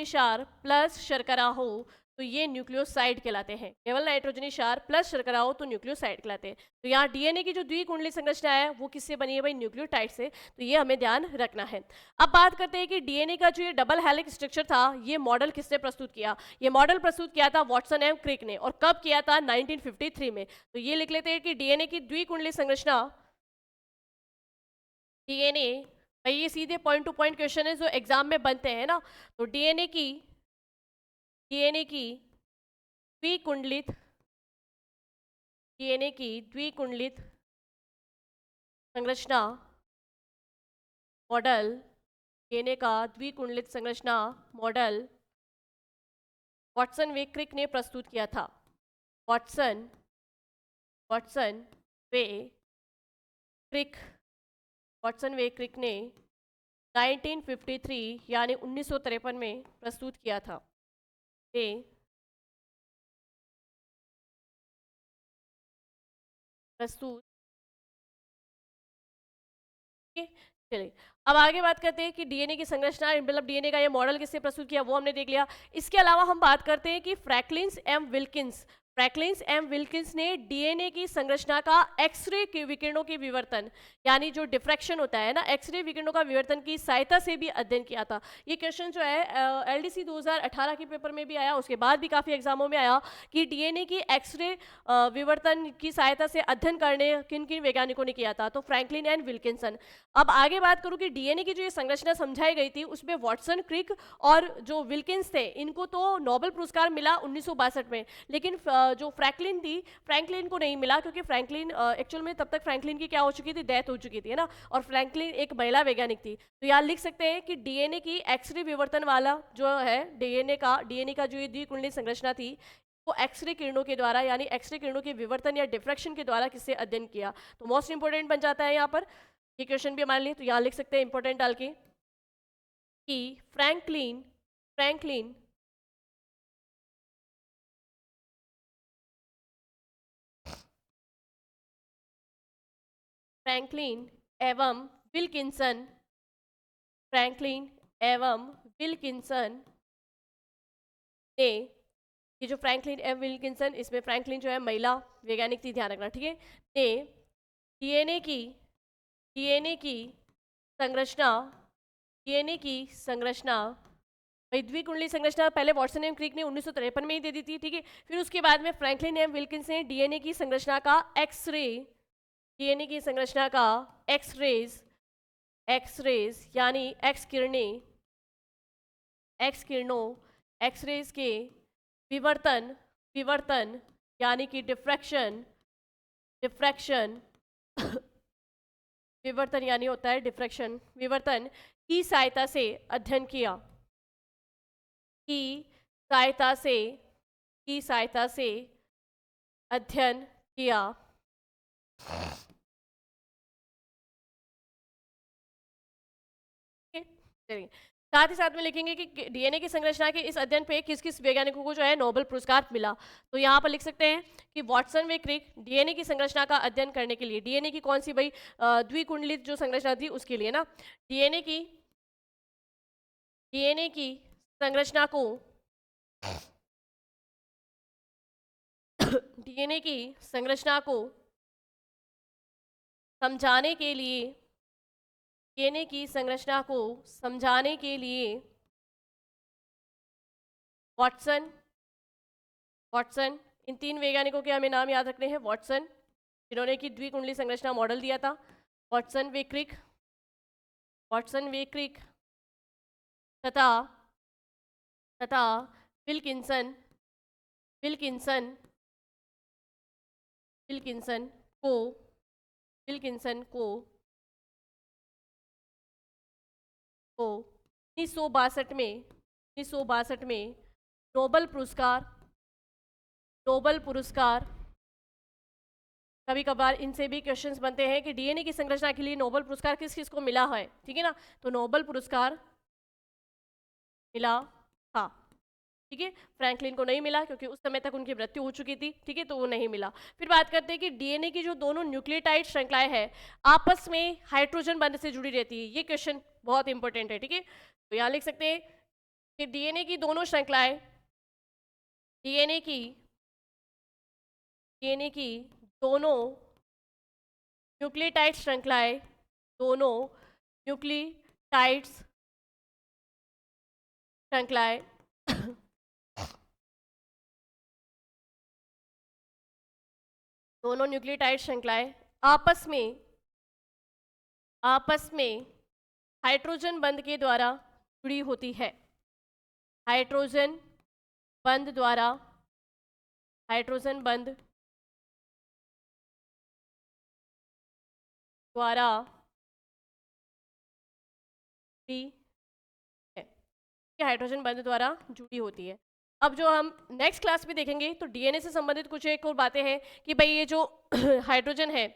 क्षार प्लस शर्करा हो तो ये न्यूक्लियोसाइड कहलाते हैं। केवल नाइट्रोजनी क्षार प्लस शर्करा हो तो न्यूक्लियोसाइड कहलाते हैं। तो यहाँ डीएनए की जो द्विकुंडली संरचना है वो किससे बनी है भाई? न्यूक्लियोटाइड से। तो ये हमें ध्यान रखना है। अब बात करते हैं कि डीएनए का जो ये डबल हेलिक्स स्ट्रक्चर था ये मॉडल किसने प्रस्तुत किया? ये मॉडल प्रस्तुत किया था वॉटसन एवं क्रिक ने। और कब किया था? 1953 में। तो ये लिख लेते हैं कि डीएनए की द्विकुंडली संरचना, डीएनए भाई ये सीधे पॉइंट टू पॉइंट क्वेश्चन है जो एग्जाम में बनते हैं ना। तो डीएनए की द्विकुंडलित संरचना मॉडल, डीएनए का द्विकुंडलित संरचना मॉडल वॉटसन वे क्रिक ने प्रस्तुत किया था। वॉटसन वे क्रिक ने 1953 यानी 1953 में प्रस्तुत किया था। में प्रस्तुत। ठीक है, चलिए अब आगे बात करते हैं कि डीएनए की संरचना, मतलब डीएनए का ये मॉडल किससे प्रस्तुत किया वो हमने देख लिया। इसके अलावा हम बात करते हैं कि फ्रैंकलिन्स एम विल्किंस ने डीएनए की संरचना का एक्सरे के विकिरणों के विवर्तन, यानी जो डिफ्रैक्शन होता है ना, एक्सरे विकिरणों का विवर्तन की सहायता से भी अध्ययन किया था। ये क्वेश्चन जो है एलडीसी 2018 के पेपर में भी आया, उसके बाद भी काफ़ी एग्जामों में आया कि डीएनए की एक्सरे विवर्तन की सहायता से अध्ययन करने किन किन वैज्ञानिकों ने किया था, तो फ्रैंकलिन एंड विल्किंसन। अब आगे बात करूं कि डीएनए की जो ये संरचना समझाई गई थी उसमें वॉटसन, क्रिक और जो विल्किंस थे इनको तो नोबेल पुरस्कार मिला 1962 में, लेकिन जो फ्रैंकलिन को नहीं मिला, क्योंकि फ्रैंकलिन एक्चुअल में तब तक फ्रैंकलिन की क्या हो चुकी थी, डेथ हो चुकी थी, है ना। और फ्रैंकलिन एक महिला वैज्ञानिक थी। तो यहाँ लिख सकते हैं कि डीएनए की एक्सरे विवर्तन वाला जो है डीएनए का जो ये द्विकुंडली संरचना थी वो एक्सरे किरणों के द्वारा, यानी एक्सरे किरणों के विवर्तन या डिफ्रैक्शन के द्वारा किससे अध्ययन किया। तो मोस्ट इंपोर्टेंट बन जाता है यहाँ पर, ये क्वेश्चन भी हमारे लिए। तो यहाँ लिख सकते हैं इंपॉर्टेंट डाल के कि फ्रैंकलिन फ्रैंकलिन फ्रैंकलिन एवं विल्किंसन फ्रैंकलिन एवं विल्किंसन ने, ये जो फ्रैंकलिन एवं विल्किंसन, इसमें फ्रैंकलिन जो है महिला वैज्ञानिक थी, ध्यान रखना, ठीक है, ने डीएनए की डीएनए की संरचना डीएनए की संरचना, भाई द्विकुंडली संरचना पहले वॉटसन एवं क्रिक ने 1953 में ही दे दी थी, ठीक है। फिर उसके बाद में फ्रैंकलिन एवं विल्किंस ने डीएनए की संरचना का डीएनए की संरचना का एक्सरेज यानी एक्सरेज के विवर्तन यानी कि डिफ्रैक्शन विवर्तन यानी होता है डिफ्रैक्शन, विवर्तन की सहायता से अध्ययन किया, की सहायता से अध्ययन किया। चलिए, साथ ही साथ में लिखेंगे कि डीएनए की संरचना के इस अध्ययन पे किस किस वैज्ञानिकों को जो है नोबेल पुरस्कार मिला। तो यहाँ पर लिख सकते हैं कि वॉटसन व क्रिक डीएनए की संरचना का अध्ययन करने के लिए, डीएनए की कौन सी भाई द्विकुंडलित जो संरचना थी उसके लिए ना, डीएनए की संरचना को डीएनए की संरचना को समझाने के लिए डीएनए की संरचना को समझाने के लिए वॉटसन, इन तीन वैज्ञानिकों के हमें नाम याद रखने हैं। वॉटसन जिन्होंने की द्विकुंडली संरचना मॉडल दिया था, वॉटसन व क्रिक तथा विल्किंसन को 1962 में नोबेल पुरस्कार, कभी कभार इनसे भी क्वेश्चंस बनते हैं कि डीएनए की संरचना के लिए नोबेल पुरस्कार किस किस को मिला है, ठीक है ना। तो नोबेल पुरस्कार मिला था, ठीक है। फ्रैंकलिन को नहीं मिला क्योंकि उस समय तक उनकी मृत्यु हो चुकी थी, ठीक है, तो वो नहीं मिला। फिर बात करते हैं कि डीएनए की जो दोनों न्यूक्लियोटाइड श्रृंखलाएं हैं आपस में हाइड्रोजन बंध से जुड़ी रहती है। ये क्वेश्चन बहुत इंपॉर्टेंट है, ठीक है। तो यहाँ लिख सकते हैं कि डीएनए की दोनों श्रृंखलाएं डीएनए की दोनों न्यूक्लियोटाइड श्रृंखलाएं दोनों न्यूक्लियोटाइड श्रृंखलाएं आपस में हाइड्रोजन बंध के द्वारा जुड़ी होती है। हाइड्रोजन बंध द्वारा जुड़ी है, हाइड्रोजन बंध द्वारा जुड़ी होती है। अब जो हम नेक्स्ट क्लास में देखेंगे तो डीएनए से संबंधित कुछ एक और बातें हैं कि भाई ये जो हाइड्रोजन है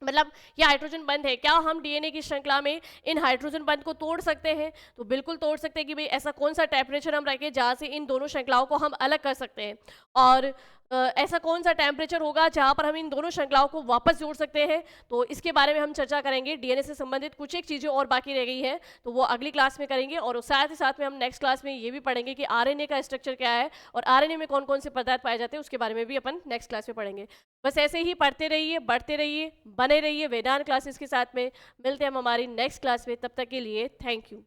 मतलब ये हाइड्रोजन बंध है, क्या हम डीएनए की श्रृंखला में इन हाइड्रोजन बंध को तोड़ सकते हैं? तो बिल्कुल तोड़ सकते हैं कि भाई ऐसा कौन सा टेम्परेचर हम रखें जहाँ से इन दोनों श्रृंखलाओं को हम अलग कर सकते हैं, और ऐसा कौन सा टेम्परेचर होगा जहाँ पर हम इन दोनों श्रृंखलाओं को वापस जोड़ सकते हैं। तो इसके बारे में हम चर्चा करेंगे। डीएनए से संबंधित कुछ एक चीज़ें और बाकी रह गई है, तो वो अगली क्लास में करेंगे, और साथ ही साथ में हम नेक्स्ट क्लास में ये भी पढ़ेंगे कि आरएनए का स्ट्रक्चर क्या है और आरएनए में कौन कौन से पदार्थ पाए जाते हैं, उसके बारे में भी अपन नेक्स्ट क्लास में पढ़ेंगे। बस ऐसे ही पढ़ते रहिए, बढ़ते रहिए, बने रहिए वेदांत क्लासेस के साथ में। मिलते हैं हम हमारी नेक्स्ट क्लास में, तब तक के लिए थैंक यू।